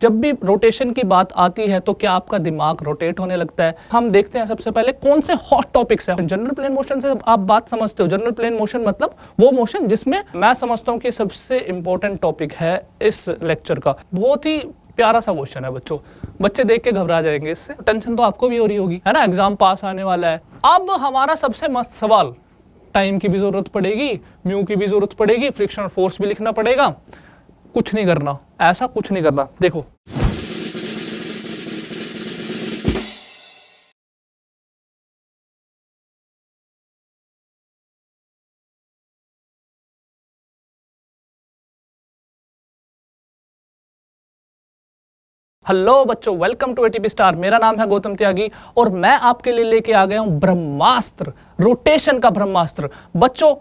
जब भी रोटेशन की बात आती है तो क्या आपका दिमाग रोटेट होने लगता है। हम देखते हैं सबसे पहले कौन से हॉट टॉपिक्स हैं। जनरल प्लेन मोशन से आप बात समझते हो। जनरल प्लेन मोशन मतलब वो मोशन जिसमें मैं समझता हूँ कि सबसे इंपॉर्टेंट टॉपिक है इस लेक्चर का। बहुत ही प्यारा सा क्वेश्चन है बच्चों, बच्चे देख के घबरा जाएंगे, इससे टेंशन तो आपको भी हो रही होगी, है ना। एग्जाम पास आने वाला है। अब हमारा सबसे मस्त सवाल, टाइम की भी जरूरत पड़ेगी, म्यू की भी जरूरत पड़ेगी, फ्रिक्शनल फोर्स भी लिखना पड़ेगा। कुछ नहीं करना, ऐसा कुछ नहीं करना। देखो हेलो बच्चों, वेलकम टू एटीपी स्टार। मेरा नाम है गौतम त्यागी और मैं आपके लिए लेके आ गया हूं ब्रह्मास्त्र, रोटेशन का ब्रह्मास्त्र। बच्चों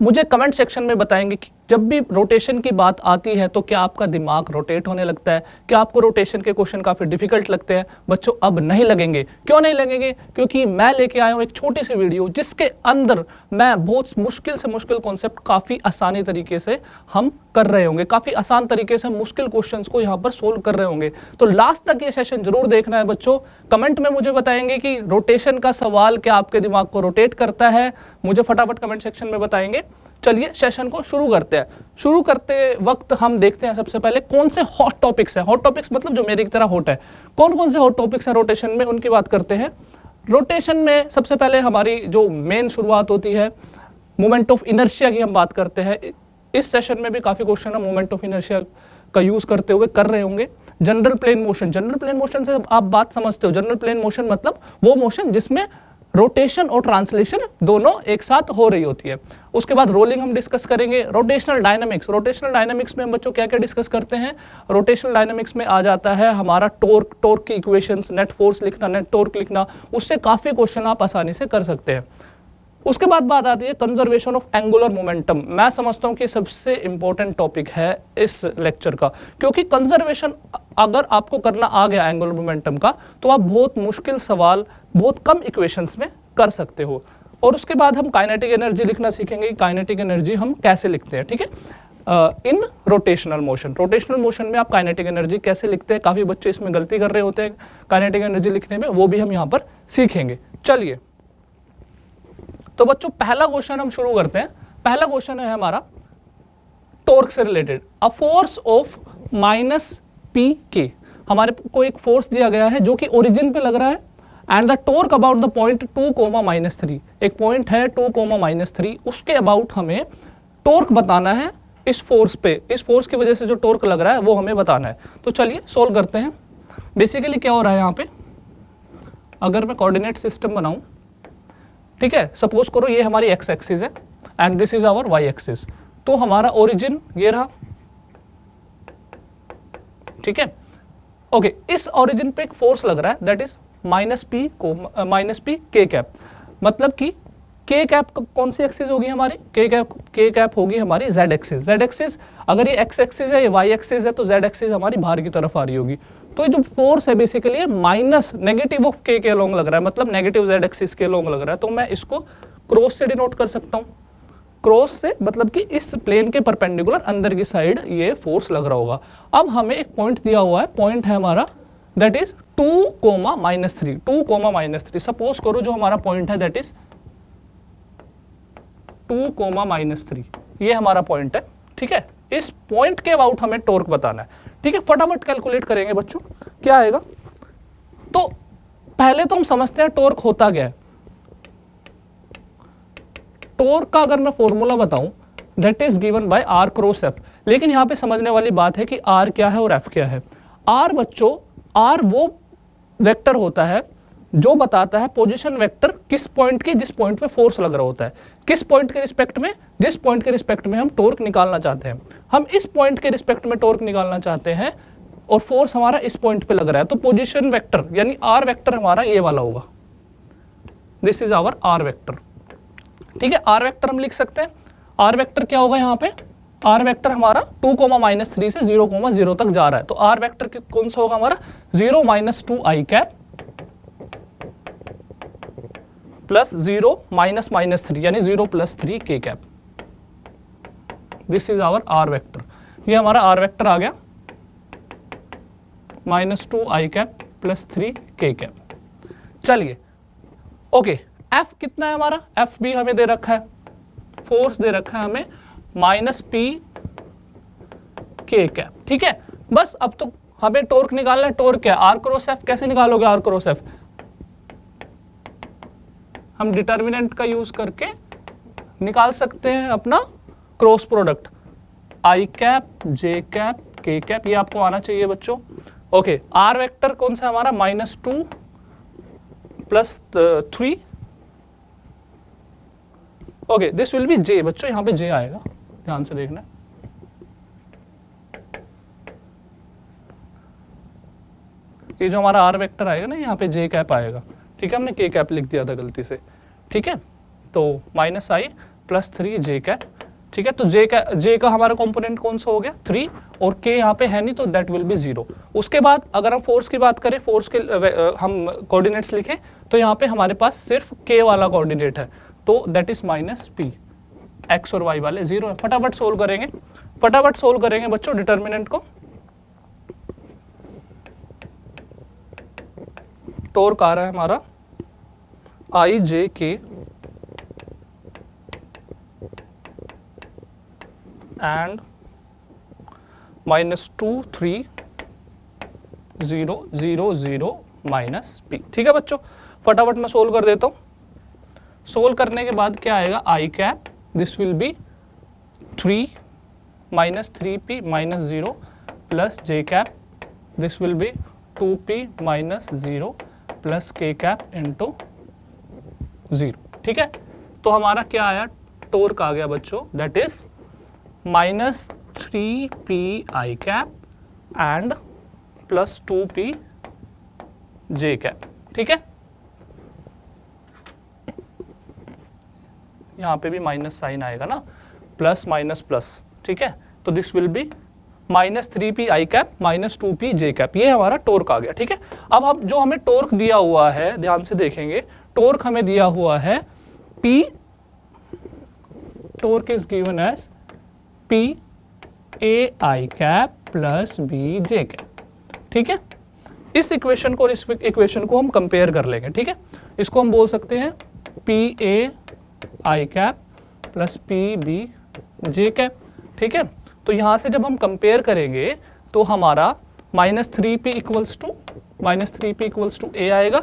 मुझे कमेंट सेक्शन में बताएंगे कि जब भी रोटेशन की बात आती है तो क्या आपका दिमाग रोटेट होने लगता है, क्या आपको रोटेशन के क्वेश्चन काफी डिफिकल्ट लगते हैं। बच्चों अब नहीं लगेंगे। क्यों नहीं लगेंगे? क्योंकि मैं लेके आया हूं एक छोटी सी वीडियो जिसके अंदर मैं बहुत मुश्किल से मुश्किल कॉन्सेप्ट काफी आसानी तरीके से हम कर रहे होंगे, काफी आसान तरीके से मुश्किल क्वेश्चंस को यहाँ पर सोल्व कर रहे होंगे। तो लास्ट तक ये सेशन जरूर देखना है बच्चों। कमेंट में मुझे बताएंगे कि रोटेशन का सवाल क्या आपके दिमाग को रोटेट करता है, मुझे फटाफट कमेंट सेक्शन में बताएंगे। चलिए सेशन को शुरू करते हैं। शुरू करते वक्त हम देखते हैं सबसे पहले कौन से हॉट टॉपिक्स हैं। हॉट टॉपिक्स मतलब जो मेरी तरह हॉट है। कौन कौन से हॉट टॉपिक्स हैं रोटेशन में, उनकी बात करते हैं। रोटेशन में सबसे पहले हमारी जो मेन शुरुआत होती है मोमेंट ऑफ इनर्शिया की हम बात करते हैं। इस सेशन में भी काफी क्वेश्चन है मोमेंट ऑफ इनर्शिया का यूज करते हुए कर रहे होंगे। General plane motion, general plane motion से आप बात समझते हो। जनरल प्लेन मोशन मतलब वो मोशन जिसमें रोटेशन और ट्रांसलेशन दोनों एक साथ हो रही होती है। उसके बाद रोलिंग हम डिस्कस करेंगे। रोटेशनल डायनामिक्स, रोटेशनल डायनामिक्स में हम बच्चों क्या क्या डिस्कस करते हैं। रोटेशनल डायनामिक्स में आ जाता है हमारा टॉर्क, टॉर्क की इक्वेशंस, नेट फोर्स लिखना, नेट टॉर्क लिखना। उससे काफी क्वेश्चन आप आसानी से कर सकते हैं। उसके बाद बात आती है कंजर्वेशन ऑफ एंगुलर मोमेंटम। मैं समझता हूं कि सबसे इंपॉर्टेंट टॉपिक है इस लेक्चर का, क्योंकि कंजर्वेशन अगर आपको करना आ गया एंगुलर मोमेंटम का तो आप बहुत मुश्किल सवाल बहुत कम इक्वेशंस में कर सकते हो। और उसके बाद हम काइनेटिक एनर्जी लिखना सीखेंगे। काइनेटिक एनर्जी हम कैसे लिखते हैं, ठीक है, in rotational motion. Rotational motion में आप काइनेटिक एनर्जी कैसे लिखते हैं, काफी बच्चे इसमें गलती कर रहे होते हैं काइनेटिक एनर्जी लिखने में, वो भी हम यहाँ पर सीखेंगे। चलिए तो बच्चों पहला क्वेश्चन हम शुरू करते हैं। पहला क्वेश्चन है हमारा टॉर्क से related. A force of minus P के, हमारे को एक फोर्स दिया गया है जो कि ओरिजिन पे लग रहा है। And the torque about the point 2, एक पॉइंट है 2, उसके अबाउट हमें टॉर्क बताना है इस फोर्स पे। इस फोर्स की वजह से जो टॉर्क लग रहा है वो हमें बताना है। तो चलिए सोल्व करते हैं। बेसिकली क्या हो रहा है यहाँ पे, अगर मैं कोऑर्डिनेट सिस्टम बनाऊं, ठीक है, सपोज करो ये हमारी एक्स एक्सिस है and this is our Y axis. तो हमारा ओरिजिन ये रहा, ठीक है। ओके, इस ओरिजिन पे एक फोर्स लग रहा है दैट इज माइनस पी के कैप। मतलब कि के कैप कौन सी एक्सिस होगी हमारी, के कैप होगी हमारी जेड एक्सिस। जेड एक्सिस अगर ये एक्स एक्सिस है, ये वाई एक्सिस है, तो जेड एक्सिस हमारी बाहर की तरफ आ रही होगी। तो ये जो फोर्स है बेसिकली माइनस नेगेटिव ऑफ के अलोंग लग रहा है, मतलब नेगेटिव जेड एक्सिस के अलोंग लग रहा है। तो मैं इसको क्रॉस से डिनोट कर सकता हूँ। क्रॉस से मतलब कि इस प्लेन के परपेंडिकुलर अंदर की साइड ये फोर्स लग रहा होगा। अब हमें एक पॉइंट दिया हुआ है, पॉइंट है हमारा दैट इज 2, सपोज करो जो हमारा पॉइंट है दैट इज 2, ये हमारा पॉइंट है, ठीक है। इस पॉइंट के अबाउट हमें टॉर्क बताना है, ठीक है। फटाफट कैलकुलेट करेंगे बच्चों, क्या आएगा। तो पहले तो हम समझते हैं टॉर्क होता क्या है। टॉर्क का अगर मैं फॉर्मूला बताऊं that is given by R cross F. लेकिन यहां पे समझने वाली बात है कि आर क्या है और एफ क्या है। आर बच्चों, आर वो वेक्टर होता है जो बताता है पोजीशन वेक्टर किस पॉइंट की, जिस पॉइंट पे फोर्स लग रहा होता है, किस पॉइंट के रिस्पेक्ट में, जिस पॉइंट के रिस्पेक्ट में हम टॉर्क निकालना चाहते हैं। हम इस पॉइंट के रिस्पेक्ट में टॉर्क निकालना चाहते हैं और फोर्स हमारा इस पॉइंट पे लग रहा है। तो पोजीशन वेक्टर यानी आर वेक्टर हमारा ये वाला होगा, this is our R vector, ठीक है। आर वेक्टर हम लिख सकते हैं। आर वेक्टर क्या होगा यहाँ पे, आर वेक्टर हमारा 2, से 0, तक जा रहा है। तो आर वेक्टर कौन सा होगा हमारा 0 - 2 आई कैप प्लस 0 - -3 यानी 0 + 3 के cap. This is our R vector. ये हमारा आर वेक्टर आ गया। -2 आई कैप प्लस 3 के कैप। चलिए ओके, एफ कितना है हमारा, एफ भी हमें दे रखा है, फोर्स दे रखा है हमें -p के कैप। ठीक है, बस अब तो हमें टॉर्क निकालना है। टॉर्क क्या है, आर क्रॉस एफ। कैसे निकालोगे आर क्रॉस एफ, हम डिटर्मिनेंट का यूज करके निकाल सकते हैं अपना क्रॉस प्रोडक्ट, आई कैप जे कैप के कैप, ये आपको आना चाहिए बच्चों। ओके, आर वेक्टर कौन सा हमारा, -2 plus 3। Okay, this will be J बच्चों, यहां पे जे आएगा, ध्यान से देखना। ये जो हमारा आर वेक्टर आएगा ना, यहाँ पे जे कैप आएगा। ठीक है, हमने के कैप लिख दिया था गलती से। ठीक है, तो -i प्लस 3 जे कैप। ठीक है, तो जे का हमारा कंपोनेंट कौन सा हो गया 3, और के यहाँ पे है नहीं तो दैट विल बी 0। उसके बाद अगर हम फोर्स की बात करें, फोर्स के हम कोऑर्डिनेट्स लिखें तो यहाँ पे हमारे पास सिर्फ के वाला कोऑर्डिनेट है, तो दैट इज -p, एक्स और वाई वाले 0 है। फटाफट सोल्व करेंगे बच्चों डिटर्मिनेंट को। टॉर्क आ रहा है हमारा आई जे के एंड -2 3 0 0 0 -p। ठीक है बच्चों, फटाफट मैं सोल्व कर देता हूँ। सोल्व करने के बाद क्या आएगा, I cap this will be 3 -3p -0 plus j cap this will be 2p -0 plus k cap into 0। ठीक है, तो हमारा क्या आया, टॉर्क आ गया बच्चों, that is -3p I cap and plus 2p J cap. ठीक है, यहाँ पे भी माइनस साइन आएगा ना, प्लस माइनस प्लस। ठीक है, तो this will B -3p I cap -2p J cap, ये हमारा टॉर्क आ गया। ठीक है, अब हम जो हमें टॉर्क दिया हुआ है, ध्यान से देखेंगे, टॉर्क हमें दिया हुआ है p, torque is given as p a I cap plus b J cap. ठीक है, इस इक्वेशन को और इस इक्वेशन को हम कंपेयर कर लेंगे। ठीक है, इसको हम बोल सकते हैं p a I cap plus p b J cap. ठीक है, तो यहाँ से जब हम कंपेयर करेंगे तो हमारा -3p इक्वल्स टू a आएगा,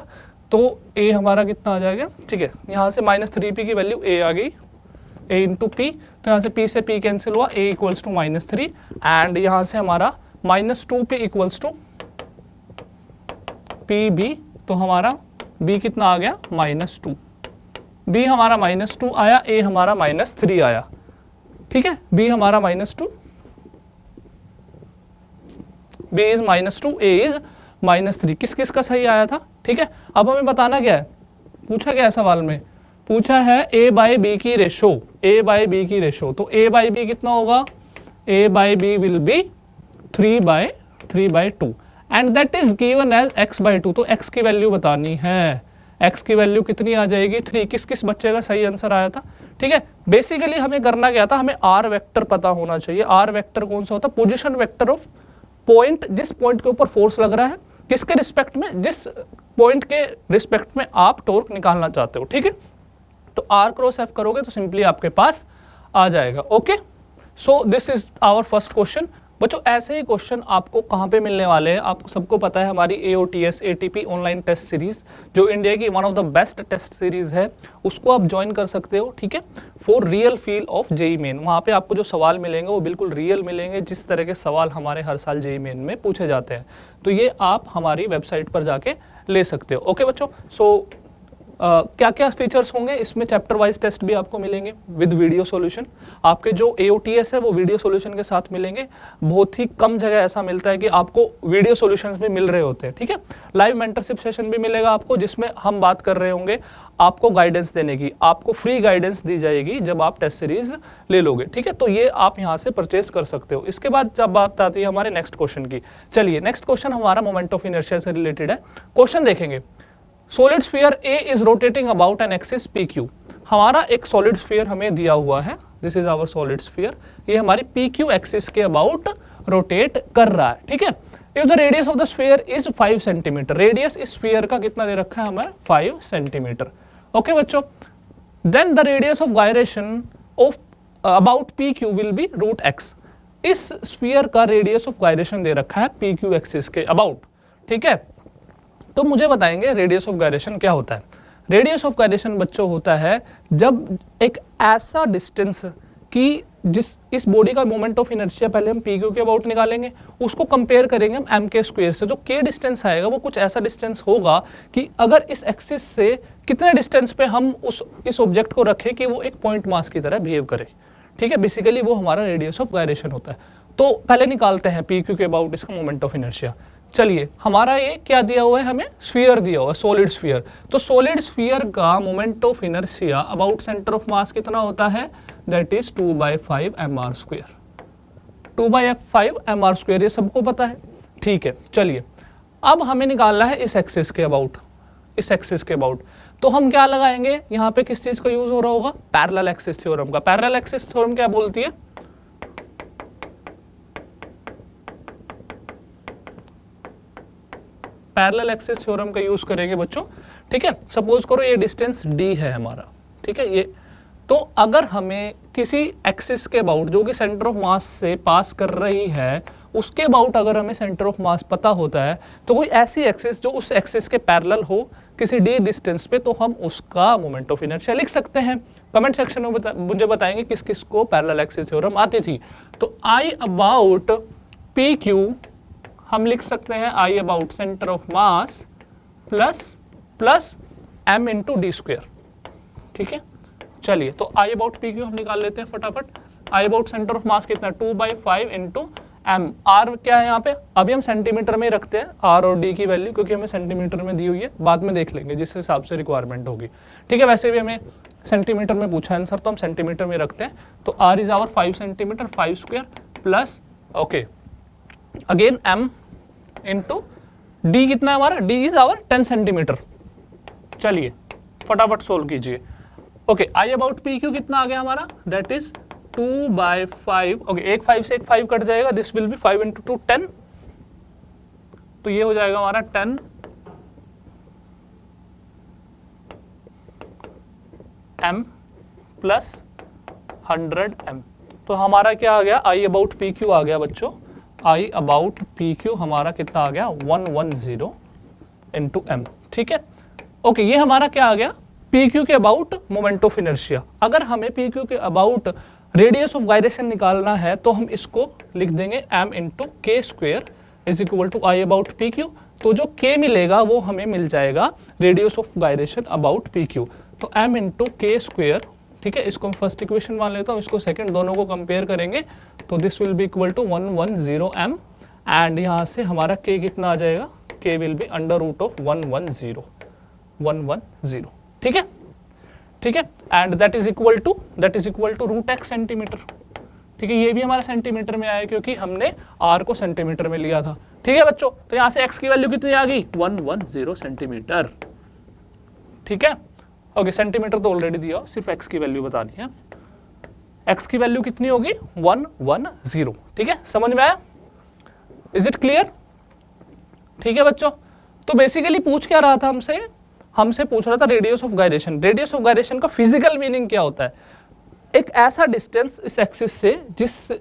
तो a हमारा कितना आ जाएगा। ठीक है, यहाँ से -3p की वैल्यू a आ गई, a इंटू पी, तो यहाँ से p से p कैंसिल हुआ, a इक्वल्स टू -3 एंड यहाँ से हमारा -2p इक्वल्स टू pb, तो हमारा b कितना आ गया -2, b हमारा -2 आया, a हमारा -3 आया। ठीक है, b हमारा -2, b इज -2, a इज -3, किस किस का सही आया था। ठीक है, अब हमें बताना क्या है, पूछा क्या है सवाल में, पूछा है a बाई बी की रेशो, तो a बाई बी कितना होगा, a by B will be 3/2 and that is given as x/2, तो x की वैल्यू बतानी है, x की वैल्यू कितनी आ जाएगी 3। किस किस बच्चे का सही आंसर आया था। ठीक है, बेसिकली हमें करना क्या था, हमें r वेक्टर पता होना चाहिए। r वेक्टर कौन सा होता है, पोजीशन वेक्टर ऑफ पॉइंट, जिस पॉइंट के ऊपर फोर्स लग रहा है, किसके रिस्पेक्ट में, जिस पॉइंट के रिस्पेक्ट में आप टॉर्क निकालना चाहते हो। ठीक है, तो r क्रॉस f करोगे तो सिंपली आपके पास आ जाएगा। Okay, so this is our first question. बच्चों ऐसे ही क्वेश्चन आपको कहाँ पे मिलने वाले हैं, आपको सबको पता है, हमारी AOTS ATP online test series जो इंडिया की one of the best test series है, उसको आप ज्वाइन कर सकते हो। ठीक है, for real feel of JEE Main, वहाँ पे आपको जो सवाल मिलेंगे वो बिल्कुल रियल मिलेंगे, जिस तरह के सवाल हमारे हर साल जेई मेन में पूछे जाते हैं। तो ये आप हमारी वेबसाइट पर जाके ले सकते हो। ओके बच्चों, सो क्या क्या फीचर्स होंगे इसमें, चैप्टर वाइज टेस्ट भी आपको मिलेंगे विद वीडियो सॉल्यूशन। आपके जो AOTS है वो वीडियो सॉल्यूशन के साथ मिलेंगे। बहुत ही कम जगह ऐसा मिलता है कि आपको वीडियो सॉल्यूशंस भी मिल रहे होते हैं। ठीक है, लाइव मेंटरशिप सेशन भी मिलेगा आपको, जिसमें हम बात कर रहे होंगे आपको गाइडेंस देने की, आपको फ्री गाइडेंस दी जाएगी जब आप टेस्ट सीरीज ले लोगे। ठीक है, तो ये आप यहाँ से परचेज कर सकते हो। इसके बाद जब बात आती है हमारे नेक्स्ट क्वेश्चन की, चलिए नेक्स्ट क्वेश्चन हमारा मोमेंट ऑफ इनर्शिया से रिलेटेड है। क्वेश्चन देखेंगे, solid sphere A is rotating about an axis PQ। हमारा एक सॉलिड स्फीयर हमें दिया हुआ है, this is our solid sphere, ये हमारी PQ एक्सिस के अबाउट रोटेट कर रहा है। ठीक है, if the radius of the sphere is 5 centimetre, radius इस स्फीयर का कितना दे रखा है हमें 5 सेंटीमीटर। ओके बच्चों, then the radius of gyration of about P Q will be root X. इस स्फीयर का रेडियस ऑफ गायरेशन दे रखा है पी क्यू एक्सिस के अबाउट, ठीक है। तो मुझे बताएंगे रेडियस ऑफ गायरेशन क्या होता है। रेडियस ऑफ गायरेशन बच्चों होता है जब एक ऐसा डिस्टेंस कि जिस इस बॉडी का मोमेंट ऑफ इनर्शिया पहले हम पी क्यू के अबाउट निकालेंगे, उसको कंपेयर करेंगे हम एम के स्क्वायर से। जो के डिस्टेंस आएगा वो कुछ ऐसा डिस्टेंस होगा कि अगर इस एक्सिस से कितने डिस्टेंस पे हम इस ऑब्जेक्ट को रखें कि वो एक पॉइंट मास की तरह बिहेव करे, ठीक है। बेसिकली वो हमारा रेडियस ऑफ गायरेशन होता है। तो पहले निकालते हैं पी क्यू के अबाउट इसका मोमेंट ऑफ इनर्शिया। चलिए, हमारा ये क्या दिया हुआ है, हमें स्फीयर दिया हुआ है, सॉलिड स्फीयर। तो सॉलिड स्फीयर का moment of inertia about centre of mass कितना होता है, that is 2/5 mr square. 2/5 mr square, ये सबको पता है, ठीक है। चलिए, अब हमें निकालना है इस एक्सिस के अबाउट, इस एक्सिस के अबाउट। तो हम क्या लगाएंगे, यहाँ पे किस चीज का यूज हो रहा होगा, पैरेलल एक्सिस थ्योरम का। पैरेलल एक्सिस थ्योरम क्या बोलती है, पैरेलल एक्सिस थ्योरम का यूज करेंगे बच्चों, ठीक है। सपोज करो ये डिस्टेंस d है हमारा, ठीक है। ये तो अगर हमें किसी एक्सिस के अबाउट जो कि सेंटर ऑफ मास से पास कर रही है, उसके अबाउट अगर हमें सेंटर ऑफ मास पता होता है, तो कोई ऐसी एक्सिस जो उस एक्सिस के पैरेलल हो किसी d डिस्टेंस पे, तो हम उसका मोमेंट ऑफ इनर्शिया लिख सकते हैं। कमेंट सेक्शन में मुझे बताएंगे किस किस को पैरेलल एक्सिस थ्योरम आती थी। तो I अबाउट पी क्यू हम लिख सकते हैं I about centre of mass plus m into D square, ठीक है। चलिए, तो I अबाउट पी क्यू हम निकाल लेते हैं फटाफट। I about centre of mass कितना, 2/5 इंटू m। r क्या है यहाँ पे, अभी हम सेंटीमीटर में ही रखते हैं r और d की वैल्यू, क्योंकि हमें सेंटीमीटर में दी हुई है, बाद में देख लेंगे जिस हिसाब से रिक्वायरमेंट होगी, ठीक है। वैसे भी हमें सेंटीमीटर में पूछा आंसर, तो हम सेंटीमीटर में रखते हैं। तो r is our 5 centimetre, 5 square plus okay again m into d कितना है हमारा, d इज आवर 10 सेंटीमीटर। चलिए फटाफट सोल्व कीजिए। Okay, I about P Q कितना आ गया हमारा, दैट इज 2/5। ओके, एक 5 से एक 5 कट जाएगा, दिस विल बी 5 इंटू 2 10। तो ये हो जाएगा हमारा 10 m प्लस 100 m। तो हमारा क्या आ गया, I अबाउट पी क्यू आ गया बच्चों, I अबाउट पी क्यू हमारा कितना आ गया, 110 इंटू m, ठीक है। ओके, ये हमारा क्या आ गया, पी क्यू के अबाउट मोमेंट ऑफ इनर्शिया। अगर हमें पी क्यू के अबाउट रेडियस ऑफ गायरेशन निकालना है, तो हम इसको लिख देंगे m into K square is equal to I about P Q. तो जो k मिलेगा वो हमें मिल जाएगा radius of gyration about P Q. तो m इंटू के स्क्वेयर, ठीक है। इसको हम फर्स्ट इक्वेशन मान लेता हूँ, इसको सेकंड, दोनों को कंपेयर करेंगे तो this will be equal to 110 m। And यहाँ से हमारा k कितना आ जाएगा, k will be under root of 110, ठीक है, ठीक है। And that is equal to root X centimetre, ठीक है। ये भी हमारा सेंटीमीटर में आया क्योंकि हमने r को सेंटीमीटर में लिया था, ठीक है बच्चों। तो यहाँ से x की वैल्यू कितनी आ गई, 110 सेंटीमीटर, ठीक है। ओके, सेंटीमीटर तो ऑलरेडी दिया, सिर्फ x की वैल्यू बतानी है। x की वैल्यू कितनी होगी, 110, ठीक है। समझ में आया, इज इट क्लियर, ठीक है बच्चों। तो बेसिकली पूछ क्या रहा था हमसे पूछ रहा था radius of gyration. Radius of gyration का फिजिकल मीनिंग क्या होता है, एक ऐसा डिस्टेंस इस एक्सिस से जिस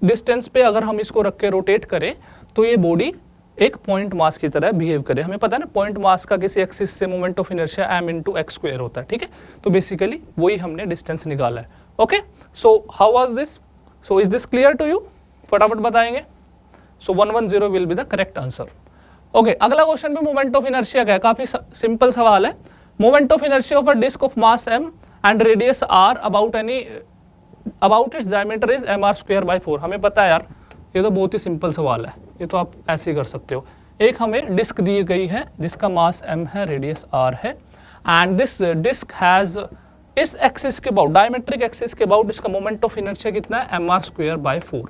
डिस्टेंस पे अगर हम इसको रख के रोटेट करें तो ये बॉडी एक पॉइंट मास की तरह बिहेव करे। हमें पता है ना, पॉइंट मास का किसी एक्सिस से moment of inertia m into x square होता है, ठीक है। तो बेसिकली वही हमने डिस्टेंस निकाला है। Okay, so how was this, so is this clear to you, फटाफट बताएंगे। सो 110 will be the correct answer. Okay, अगला क्वेश्चन में मोमेंट ऑफ इनर्शिया का है, काफी सिंपल सवाल है। Moment of inertia of a disc of mass m and radius r about its diameter is mr square by 4। हमें पता है यार, ये तो बहुत ही सिंपल सवाल है, ये तो आप ऐसे ही कर सकते हो। एक हमें डिस्क दी गई है जिसका मास m है, रेडियस r है, एंड दिस डिस्क हैज इस एक्सिस के अबाउट, डायमेट्रिक एक्सिस के अबाउट इसका मोमेंट ऑफ इनर्शिया कितना है, mr स्क्वायर बाय 4,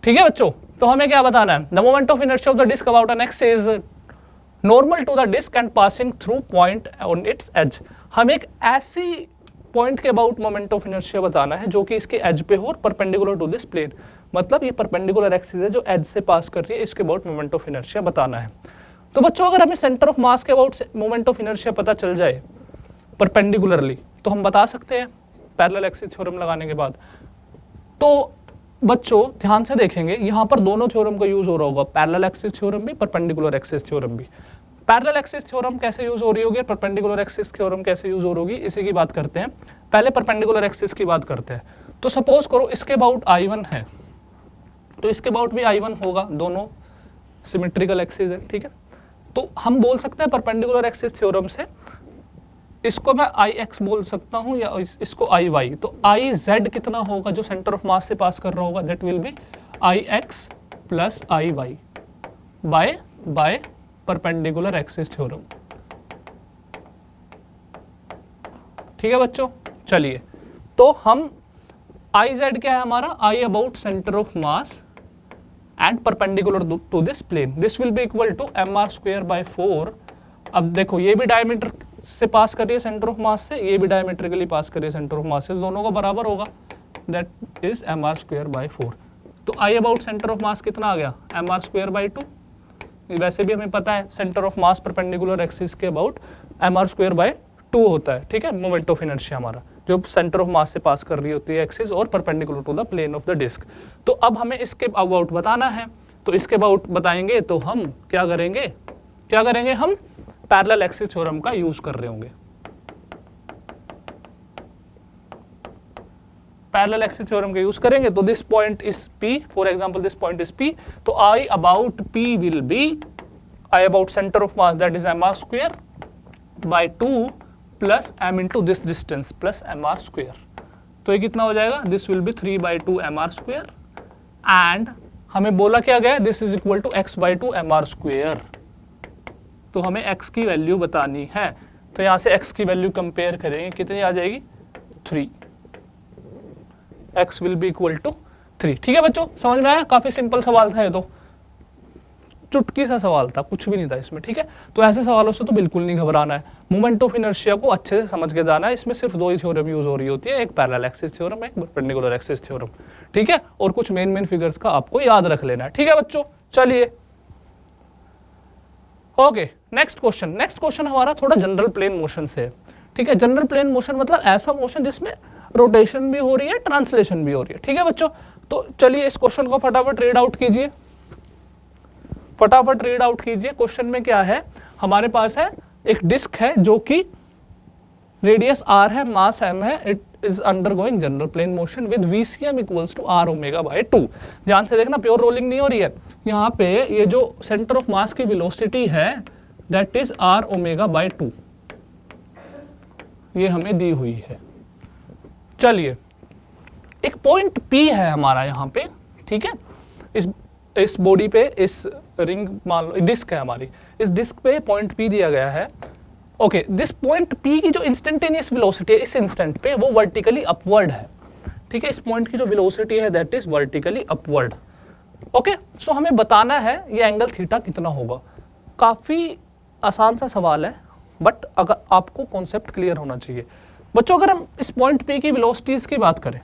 ठीक है बच्चों। तो हमें क्या बताना है, the moment of inertia of the disc about an axis is normal to the disc and passing through point on its edge. हमें एक ऐसी पॉइंट के अबाउट मोमेंट ऑफ इनर्शिया बताना है जो कि इसके एज पे हो और परपेंडिकुलर टू दिस प्लेन। मतलब ये परपेंडिकुलर एक्सिस है जो एज से पास कर रही है, इसके अबाउट मोमेंट ऑफ इनर्शिया बताना है। तो बच्चों अगर हमें सेंटर ऑफ मास के अबाउट मोमेंट ऑफ इनर्शिया पता चल जाए परपेंडिकुलरली तो हम बता सकते हैं पैरेलल एक्सिस थ्योरम लगाने के बाद। तो बच्चों ध्यान से देखेंगे, यहाँ पर दोनों थ्योरम का यूज हो रहा होगा, पैरेलल एक्सिस थ्योरम भी, परपेंडिकुलर एक्सिस थ्योरम भी। पैरेलल एक्सिस थ्योरम कैसे यूज हो रही होगी, परपेंडिकुलर एक्सिस थ्योरम कैसे यूज हो रही होगी, इसी की बात करते हैं। पहले परपेंडिकुलर एक्सिस की बात करते हैं। तो सपोज करो इसके अबाउट I1 है, तो इसके अबाउट भी I1 होगा, दोनों सिमेट्रिकल एक्सिस है, ठीक है। तो हम बोल सकते हैं परपेंडिकुलर एक्सिस थ्योरम से इसको मैं Ix बोल सकता हूँ या इसको Iy। तो Iz कितना होगा जो सेंटर ऑफ मास से पास कर रहा होगा, that will B Ix plus Iy by perpendicular axis theorem. ठीक है बच्चों, चलिए तो हम Iz क्या है हमारा, I about centre of mass and perpendicular to this plane, this will be equal to mr square by 4। अब देखो ये भी डायमीटर से पास कर रही है सेंटर ऑफ मास से, ये भी डायमेट्रिकली पास कर रही है सेंटर ऑफ मास से, दोनों का बराबर होगा, that is mr square by 4। तो I about centre of mass कितना आ गया, mr स्क्वायर बाय 2। वैसे भी हमें पता है centre of mass perpendicular axis के अबाउट mr स्क्वायर बाय 2 होता है, ठीक है, मोमेंट ऑफ इनर्शिया हमारा जो सेंटर ऑफ मास से पास कर रही होती है एक्सिस और perpendicular to the plane of the disc. तो अब हमें इसके अबाउट बताना है, तो इसके अबाउट बताएंगे तो हम क्या करेंगे हम पैरेलल एक्सिस थ्योरम का यूज कर रहे होंगे। पैरेलल एक्सिस थ्योरम का यूज करेंगे तो this point is P, for example this point is P, तो I about P will be I about centre of mass that is mr square by 2 plus m into this distance plus mr square. तो ये कितना हो जाएगा, this will be 3/2 mr square and हमें बोला क्या गया, this is equal to x/2 mr square. तो हमें x की वैल्यू बतानी है, तो यहाँ से x की वैल्यू कंपेयर करेंगे, कितनी आ जाएगी 3, x will be equal to 3। ठीक है बच्चों, समझ में आया, काफी सिंपल सवाल था ये, तो चुटकी सा सवाल था, कुछ भी नहीं था इसमें, ठीक है। तो ऐसे सवालों से तो बिल्कुल नहीं घबराना है, मोमेंट ऑफ इनर्शिया को अच्छे से समझ के जाना है। इसमें सिर्फ दो ही थ्योरम यूज हो रही होती है, एक पैरेलल एक्सिस थ्योरम, एक परपेंडिकुलर एक्सिस थ्योरम, ठीक है। और कुछ मेन फिगर्स का आपको याद रख लेना है, ठीक है बच्चों। चलिए ओके, नेक्स्ट क्वेश्चन हमारा थोड़ा जनरल प्लेन मोशन से है, ठीक है। जनरल प्लेन मोशन मतलब ऐसा मोशन जिसमें रोटेशन भी हो रही है, ट्रांसलेशन भी हो रही है, ठीक है बच्चों। तो चलिए इस क्वेश्चन को फटाफट रीड आउट कीजिए, क्वेश्चन में क्या है, हमारे पास है एक डिस्क है जो कि रेडियस r है, मास m है, it is undergoing general plane motion with VCM equals to r omega by 2। ध्यान से देखना, प्योर रोलिंग नहीं हो रही है यहाँ पे, ये जो सेंटर ऑफ मास की वेलोसिटी है that is r omega by 2, ये हमें दी हुई है। चलिए एक पॉइंट P है हमारा यहाँ पे, ठीक है, इस बॉडी पे, इस रिंग मान लो डिस्क है हमारी, इस डिस्क पे पॉइंट P दिया गया है। ओके, दिस पॉइंट P की जो इंस्टेंटेनियस वेलोसिटी है इस इंस्टेंट पे वो वर्टिकली अपवर्ड है, ठीक है। इस पॉइंट की जो वेलोसिटी है that is vertically upward. Okay, so हमें बताना है ये एंगल थीटा कितना होगा। काफी आसान सा सवाल है, बट अगर आपको कॉन्सेप्ट क्लियर होना चाहिए बच्चों। अगर हम इस पॉइंट P की वेलोसिटीज की बात करें,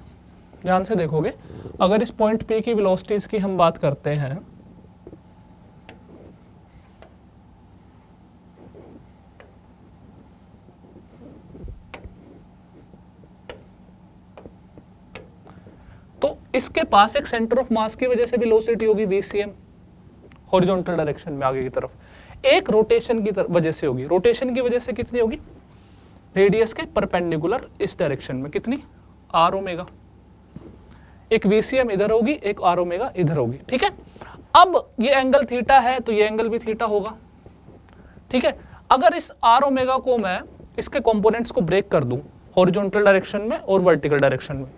ध्यान से देखोगे, अगर इस पॉइंट P की वेलोसिटीज की हम बात करते हैं तो इसके पास एक सेंटर ऑफ मास की वजह से वेलोसिटी होगी VCM, हॉरिजॉन्टल डायरेक्शन में आगे की तरफ, एक रोटेशन की वजह से होगी, रोटेशन की वजह से कितनी होगी, रेडियस के परपेंडिकुलर इस डायरेक्शन में कितनी, r ओमेगा, एक VCM इधर होगी, एक r ओमेगा इधर होगी, ठीक है। अब ये एंगल थीटा है तो ये एंगल भी थीटा होगा, ठीक है। अगर इस r ओमेगा को मैं इसके कंपोनेंट्स को ब्रेक कर दूं हॉरिजॉन्टल डायरेक्शन में और वर्टिकल डायरेक्शन में,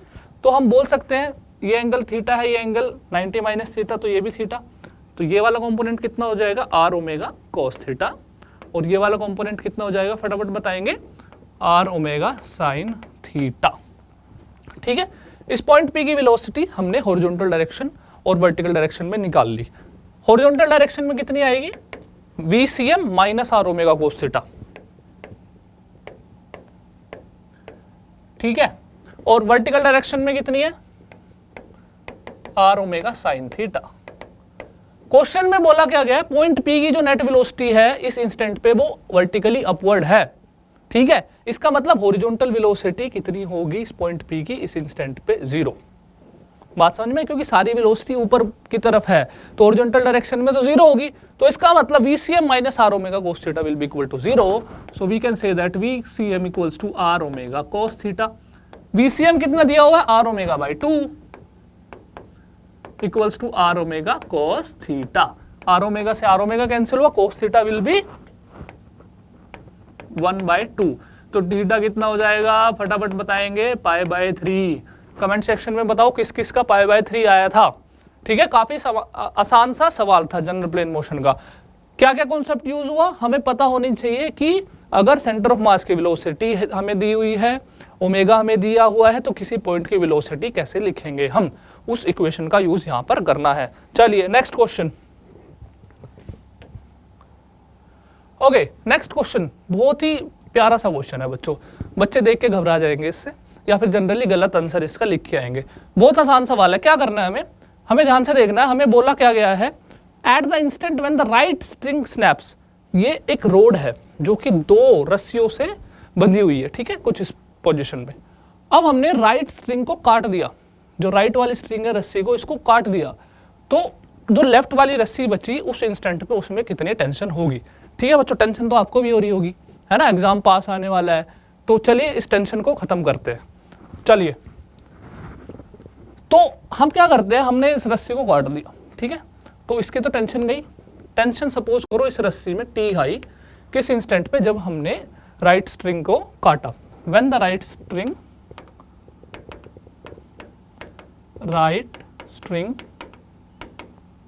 तो हम बोल सकते हैं ये एंगल थीटा है, ये एंगल 90 माइनस थीटा, तो ये भी थीटा, तो ये वाला कंपोनेंट कितना हो जाएगा, r ओमेगा cos थीटा, और ये वाला कंपोनेंट कितना हो जाएगा, फटाफट बताएंगे, r ओमेगा sin थीटा, ठीक है। इस पॉइंट P की वेलोसिटी हमने हॉरिजॉन्टल डायरेक्शन और वर्टिकल डायरेक्शन में निकाल ली। हॉरिजॉन्टल डायरेक्शन में कितनी आएगी, VCM minus r omega cos theta, ठीक है। और वर्टिकल डायरेक्शन में कितनी है, R omega sine theta. Question में बोला क्या गया है, पॉइंट पी की जो नेट वेलोसिटी है इस इंस्टेंट पे वो वर्टिकली अपवर्ड है, ठीक है। इसका मतलब हॉरिजॉन्टल वेलोसिटी कितनी होगी इस पॉइंट पी की इस इंस्टेंट पे, 0। बात समझ में, क्योंकि सारी वेलोसिटी ऊपर की तरफ है तो हॉरिजॉन्टल डायरेक्शन में तो 0 होगी। तो इसका मतलब VCM minus R omega cos theta will be equal to 0। So we can say that VCM equals to R omega cos theta. VCM कितना दिया हुआ है, R omega by 2 equals to R omega cos theta. R omega से R omega cancel हुआ, cos theta will B 1/2। तो theta कितना हो जाएगा, फटाफट बताएंगे, पाई बाय 3। कमेंट सेक्शन में बताओ किस किस का पाई बाय 3 आया था, ठीक है। काफी आसान सा सवाल था जनरल प्लेन मोशन का। क्या क्या कॉन्सेप्ट यूज हुआ, हमें पता होनी चाहिए कि अगर सेंटर ऑफ मास की वेलोसिटी हमें दी हुई है, ओमेगा हमें दिया हुआ है, तो किसी पॉइंट की वेलोसिटी कैसे लिखेंगे हम, उस इक्वेशन का यूज यहां पर करना है। चलिए next question. Okay, next question बहुत ही प्यारा सा क्वेश्चन है बच्चों, बच्चे देख के घबरा जाएंगे इससे, या फिर जनरली गलत आंसर इसका लिख के आएंगे। बहुत आसान सवाल है, क्या करना है हमें ध्यान से देखना है। हमें बोला क्या गया है, at the instant when the right string snaps. ये एक रोड है जो कि 2 रस्सियों से बंधी हुई है, ठीक है, कुछ इस पोजीशन में। अब हमने राइट स्ट्रिंग को काट दिया, जो राइट वाली स्ट्रिंग है रस्सी को, इसको काट दिया, तो जो लेफ्ट वाली रस्सी बची उस इंस्टेंट पे उसमें कितनी टेंशन होगी, ठीक है बच्चों। टेंशन तो आपको भी हो रही होगी, है ना, एग्जाम पास आने वाला है। तो चलिए इस टेंशन को खत्म करते हैं। चलिए, तो हम क्या करते हैं, हमने इस रस्सी को काट दिया, ठीक है, तो इसकी तो टेंशन गई। टेंशन सपोज करो इस रस्सी में टी आई किस इंस्टेंट पे, जब हमने राइट स्ट्रिंग को काटा। When the right string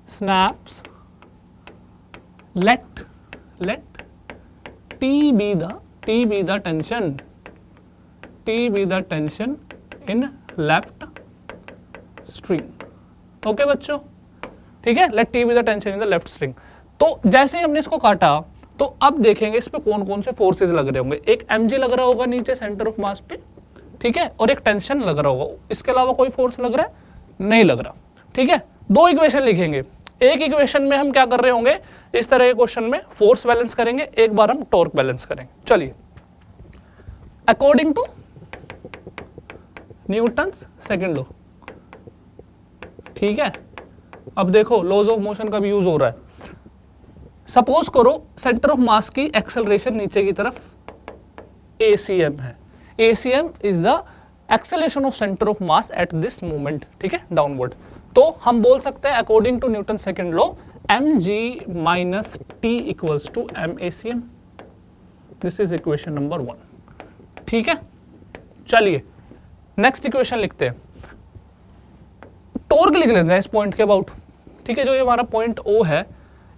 snaps, let T be the tension in left string। Okay बच्चों, ठीक है, let T be the tension in the left string। तो जैसे ही हमने इसको काटा, तो अब देखेंगे इस पे कौन कौन से फोर्सेस लग रहे होंगे। एक mg लग रहा होगा नीचे सेंटर ऑफ मास पे, ठीक है, और एक टेंशन लग रहा होगा। इसके अलावा कोई फोर्स लग रहा है, नहीं लग रहा, ठीक है। 2 इक्वेशन लिखेंगे। एक इक्वेशन में हम क्या कर रहे होंगे, इस तरह के क्वेश्चन में फोर्स बैलेंस करेंगे, एक बार हम टॉर्क बैलेंस करेंगे। चलिए, according to Newton's second law, ठीक है। अब देखो लॉज ऑफ मोशन का भी यूज हो रहा है। सपोज करो सेंटर ऑफ मास की एक्सेलरेशन नीचे की तरफ ACM है। ACM is the acceleration of centre of mass at this moment, ठीक है, डाउनवर्ड। तो हम बोल सकते हैं according to Newton second law, mg minus T equals to MACM। This is equation number 1, ठीक है। चलिए नेक्स्ट इक्वेशन लिखते हैं। टॉर्क लिख लेते हैं इस पॉइंट के अबाउट, ठीक है, जो ये हमारा पॉइंट O है,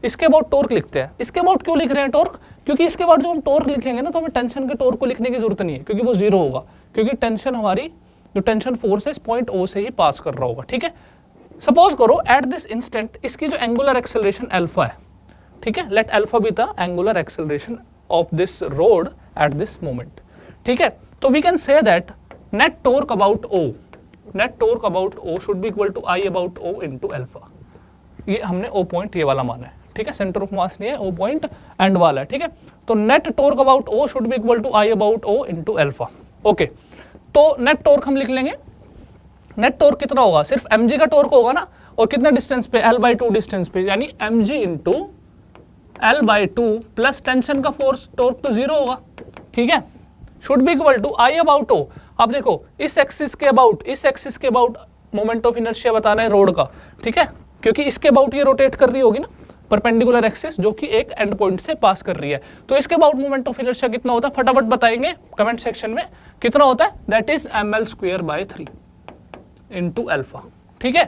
इसके अबाउट टॉर्क लिखते हैं। इसके अबाउट क्यों लिख रहे हैं टॉर्क, क्योंकि इसके बाद जो हम टॉर्क लिखेंगे ना, तो हमें टेंशन के टॉर्क को लिखने की जरूरत नहीं है, क्योंकि वो 0 होगा, क्योंकि टेंशन हमारी जो टेंशन फोर्स है इस पॉइंट O से ही पास कर रहा होगा, ठीक है। सपोज करो एट दिस इंस्टेंट इसकी जो एंगुलर एक्सेलरेशन अल्फा है, ठीक है, let alpha be the angular acceleration of this rod at this moment, ठीक है। तो we can say that net torque about O should be equal to I about O into alpha. ये हमने O point ये वाला माना है, ठीक है, सेंटर ऑफ मास नहीं है, O पॉइंट एंड वाला है, ठीक है। तो net torque about O should be equal to I about O into alpha. Okay, तो नेट टॉर्क हम लिख लेंगे। नेट टॉर्क कितना होगा, सिर्फ mg का टॉर्क होगा ना, और कितने डिस्टेंस पे, L/2 डिस्टेंस पे, यानी mg into L/2 plus tension का फोर्स टॉर्क तो 0 होगा, ठीक है, should be equal to I about O। अब देखो इस एक्सिस के अबाउट मोमेंट ऑफ इनर्शिया बताना है रोड का, ठीक है, क्योंकि इसके अबाउट ये रोटेट कर रही होगी ना, परपेंडिकुलर एक्सिस, जो कि एक एंड पॉइंट से पास कर रही है। तो इसके अबाउट मोमेंट ऑफ इनर्शिया कितना होता है, फटाफट बताएंगे कमेंट सेक्शन में कितना होता है, that is ml² into alpha, ठीक है।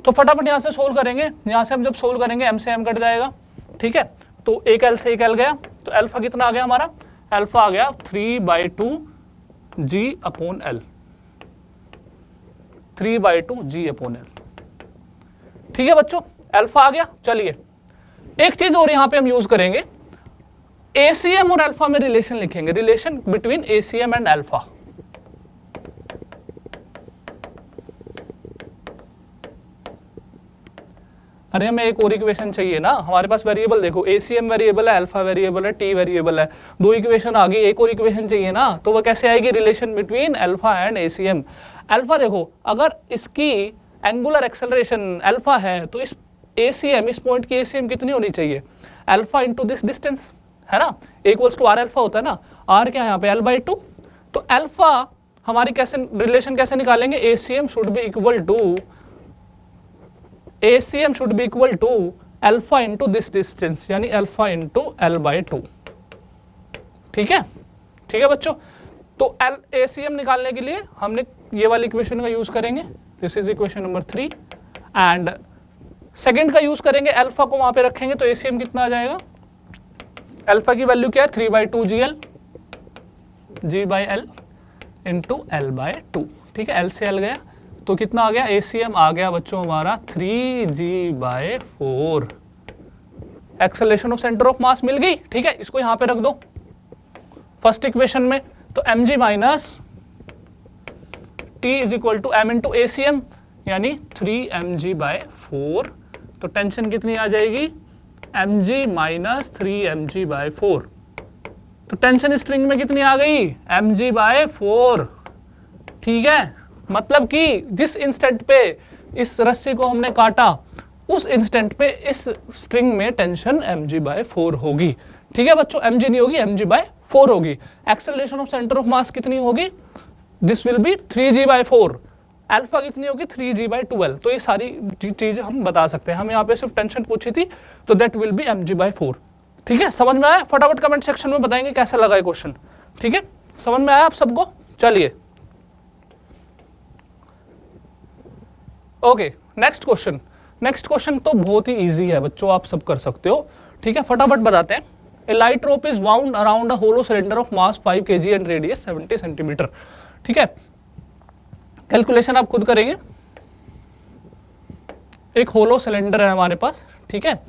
तो फटाफट यहाँ से सोल्व करेंगे, यहाँ से हम जब सोल्व करेंगे m से m कट जाएगा, ठीक है, तो एक l से एक l गया, तो अल्फा कितना आ गया हमारा, अल्फा आ गया 3/2 g upon l, 3/2 g upon l, ठीक है बच्चों, अल्फा आ गया। चलिए एक चीज और यहाँ पे हम यूज करेंगे, ACM और अल्फा में रिलेशन लिखेंगे, relation between ACM and alpha. अरे हमें एक और इक्वेशन चाहिए ना, हमारे पास वेरिएबल देखो ACM वेरिएबल है, अल्फा वेरिएबल है, टी वेरिएबल है, दो इक्वेशन आ गई, एक और इक्वेशन चाहिए ना, तो वो कैसे आएगी, relation between alpha and ACM। Alpha देखो अगर इसकी एंगुलर एक्सेलरेशन अल्फा है तो इस ACM, इस पॉइंट की ACM कितनी होनी चाहिए, अल्फा इंटू दिस डिस्टेंस, है ना, इक्वल्स टू आर अल्फा होता है ना, आर क्या है यहाँ पे L/2, तो अल्फा हमारी कैसे रिलेशन कैसे निकालेंगे, ACM should be equal to alpha into this distance, यानी अल्फा इंटू L/2। ठीक है, ठीक है बच्चों, तो ACM निकालने के लिए हमने ये वाली इक्वेशन का यूज करेंगे, this is equation number 3, and second का यूज करेंगे, अल्फा को वहां पे रखेंगे तो ACM कितना आ जाएगा, अल्फा की वैल्यू क्या है 3/2 GL G/L इंटू L/2। ठीक है, L से L गया तो कितना आ गया, ACM आ गया बच्चों हमारा 3G/4। Acceleration of centre of mass मिल गई। ठीक है, इसको यहां पे रख दो फर्स्ट इक्वेशन में, तो mg minus t is equal to m into ACM, यानी 3mg/4। तो टेंशन कितनी आ जाएगी, mg माइनस 3mg/4। तो टेंशन स्ट्रिंग में कितनी आ गई, mg/4। ठीक है, मतलब कि जिस इंस्टेंट पे इस रस्सी को हमने काटा उस इंस्टेंट पे इस स्ट्रिंग में टेंशन mg/4 होगी। ठीक है बच्चों, mg नहीं होगी, mg/4 होगी। Acceleration of centre of mass कितनी होगी, this will B 3g/4। Alpha कितनी होगी 3g/12। तो ये सारी चीजें हम बता सकते हैं, हम यहाँ पे सिर्फ टेंशन पूछी थी, तो दैट विल बी mg/4। ठीक है, समझ में आया, फटाफट कमेंट सेक्शन में बताएंगे कैसा लगा ये क्वेश्चन। ठीक है, समझ में आया आप सबको, चलिए okay next question. Next question तो बहुत ही इजी है बच्चों, आप सब कर सकते हो। ठीक है, फटाफट बताते हैं। A light rope is wound around a hollow cylinder of mass 5 kg and radius 70 centimetre. ठीक है, कैलकुलेशन आप खुद करेंगे। एक होलो सिलेंडर है हमारे पास, ठीक है,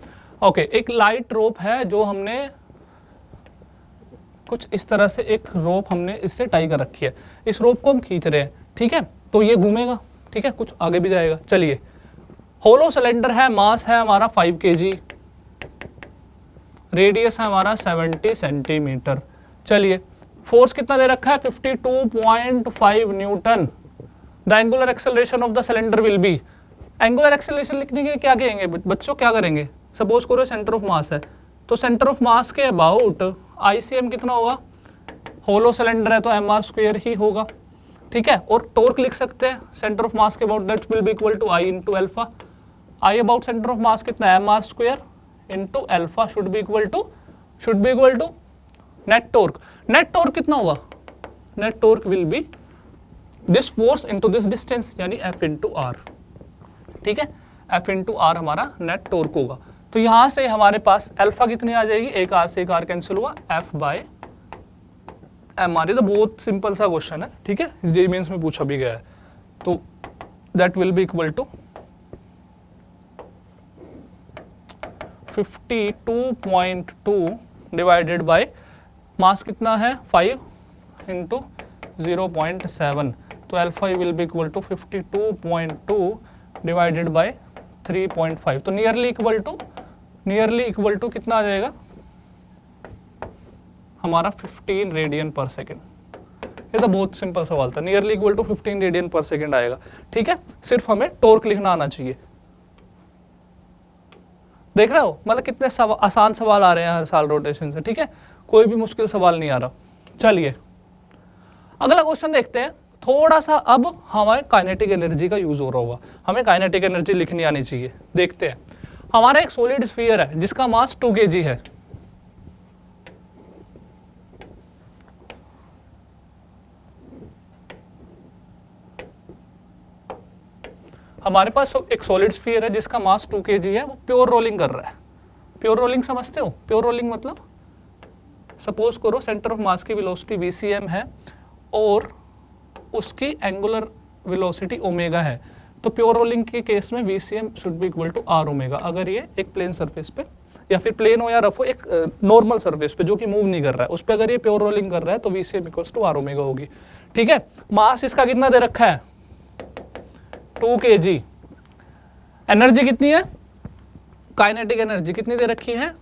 ओके, एक लाइट रोप है जो हमने कुछ इस तरह से एक रोप हमने इससे टाई कर रखी है, इस रोप को हम खींच रहे हैं। ठीक है, तो ये घूमेगा, ठीक है, कुछ आगे भी जाएगा। चलिए, होलो सिलेंडर है, मास है हमारा 5 kg, रेडियस है हमारा 70 सेंटीमीटर। चलिए, फोर्स कितना दे रखा है 52.5 Newton. The angular acceleration of the cylinder will be, angular acceleration लिखने के लिए क्या कहेंगे बच्चों, क्या करेंगे, सपोज करो सेंटर ऑफ मास है, तो सेंटर ऑफ मास के अबाउट ICM कितना होगा, होलो सिलेंडर है तो mr² ही होगा। ठीक है, और टॉर्क लिख सकते हैं सेंटर ऑफ मास के about, that will be equal to I into alpha. I about centre of mass कितना है mr² into alpha should be equal to net torque. Net torque कितना होगा, net torque will be this force into this distance, यानी F into R. ठीक है, F into R हमारा net torque होगा। तो यहां से हमारे पास अल्फा कितनी आ जाएगी, एक आर से एक आर कैंसिल हुआ, F/m। ये तो बहुत सिंपल सा क्वेश्चन है। ठीक है, जेईई मेंस में पूछा भी गया है। तो that will be equal to 52.2 divided by mass कितना है 5 इंटू 0.7, तो alpha will be equal to 52.2 divided by 3.5, तो नियरली इक्वल टू कितना आ जाएगा हमारा 15 रेडियन पर सेकेंड। ये तो बहुत सिंपल सवाल था, नियरली इक्वल टू 15 रेडियन पर सेकेंड आएगा। ठीक है, सिर्फ हमें टॉर्क लिखना आना चाहिए। देख रहे हो, मतलब कितने आसान सवाल आ रहे हैं हर साल रोटेशन से। ठीक है, कोई भी मुश्किल सवाल नहीं आ रहा। चलिए अगला क्वेश्चन देखते हैं। थोड़ा सा अब हमारे काइनेटिक एनर्जी का यूज हो रहा होगा, हमें काइनेटिक एनर्जी लिखनी आनी चाहिए। देखते हैं, हमारा एक सॉलिड स्फीयर है जिसका मास 2 kg है। हमारे पास एक सॉलिड स्फीयर है जिसका मास 2 kg है, वो प्योर रोलिंग कर रहा है। प्योर रोलिंग समझते हो, प्योर रोलिंग मतलब सपोज करो सेंटर ऑफ मास की वेलोसिटी VCM है और उसकी एंगुलर वेलोसिटी ओमेगा है, तो प्योर रोलिंग के केस में VCM should be equal to R omega. अगर ये एक प्लेन सरफेस पे या फिर प्लेन हो या रफ हो, एक नॉर्मल सरफेस पे जो कि मूव नहीं कर रहा है, उस पर अगर ये प्योर रोलिंग कर रहा है तो VCM equals to R omega होगी। ठीक है, मास इसका कितना दे रखा है 2 kg। एनर्जी कितनी है काइनेटिक एनर्जी कितनी दे रखी है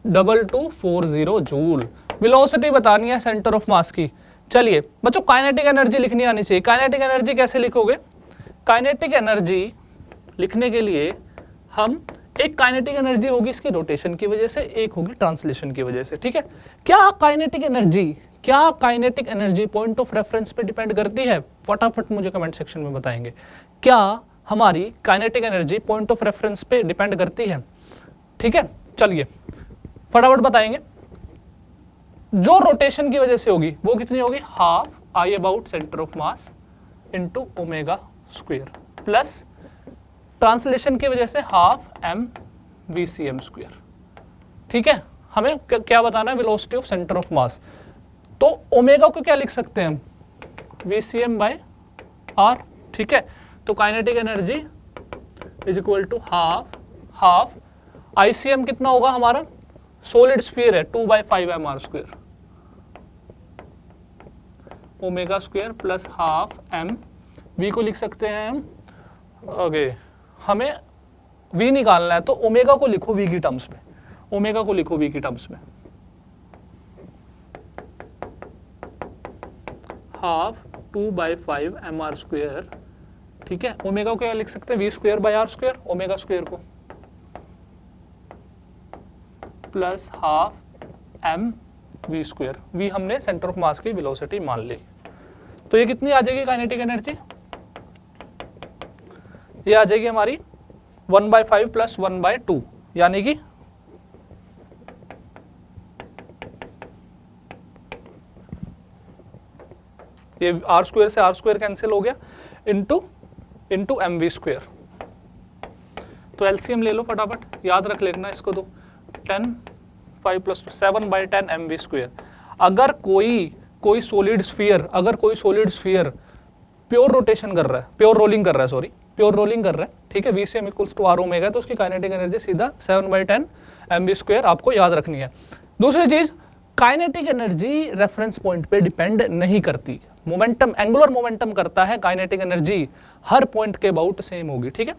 2240 जूल। वेलोसिटी बतानी है सेंटर ऑफ मास की। चलिए बच्चों काइनेटिक एनर्जी लिखनी आनी चाहिए। काइनेटिक एनर्जी कैसे लिखोगे? काइनेटिक एनर्जी लिखने के लिए हम एक काइनेटिक एनर्जी होगी इसकी रोटेशन की वजह से, एक होगी ट्रांसलेशन की वजह से। ठीक है, क्या kinetic energy point of reference पे डिपेंड करती है? फटाफट मुझे कमेंट सेक्शन में बताएंगे। क्या हमारी kinetic energy point of reference पे डिपेंड करती है? ठीक है, चलिए फटाफट बताएंगे। जो रोटेशन की वजह से होगी वो कितनी होगी? Half I about centre of mass into omega square, plus translation की वजह से half M V C M square. ठीक है, हमें क्या बताना है? Velocity of centre of mass. तो ओमेगा को क्या लिख सकते हैं हम? V C M by R. ठीक है, तो kinetic energy is equal to half I C M कितना होगा हमारा? सॉलिड स्फीयर है 2/5 mr², omega square plus half M. V को लिख सकते हैं हम, ओके हमें v निकालना है तो ओमेगा को लिखो v की टर्म्स में, ओमेगा को लिखो v की टर्म्स में। Half 2/5 mr²। ठीक है, ओमेगा को क्या लिख सकते हैं? v square by r square, omega square को, plus half M v square. V हमने सेंटर ऑफ मास की वेलोसिटी मान ली। तो ये कितनी आ जाएगी काइनेटिक एनर्जी? ये आ जाएगी हमारी 1/5 प्लस 1/2, यानी कि ये आर स्क्वायर से आर स्क्वायर कैंसिल हो गया, इंटू एम वी स्क्वायर। तो एलसीएम ले लो फटाफट, याद रख लेना इसको। तो 5 + 7/10 एम वी स्क्वायर। अगर कोई सॉलिड स्फीयर प्योर रोटेशन कर रहा है, प्योर रोलिंग कर रहा है, ठीक है, VCM = R ओमेगा, तो उसकी काइनेटिक एनर्जी सीधा 7/10 mv स्क्वायर आपको याद रखनी है। दूसरी चीज, काइनेटिक एनर्जी रेफरेंस पॉइंट पे डिपेंड नहीं करती, मोमेंटम, एंगुलर मोमेंटम करता है। काइनेटिक एनर्जी हर पॉइंट के अबाउट सेम होगी। ठीक है,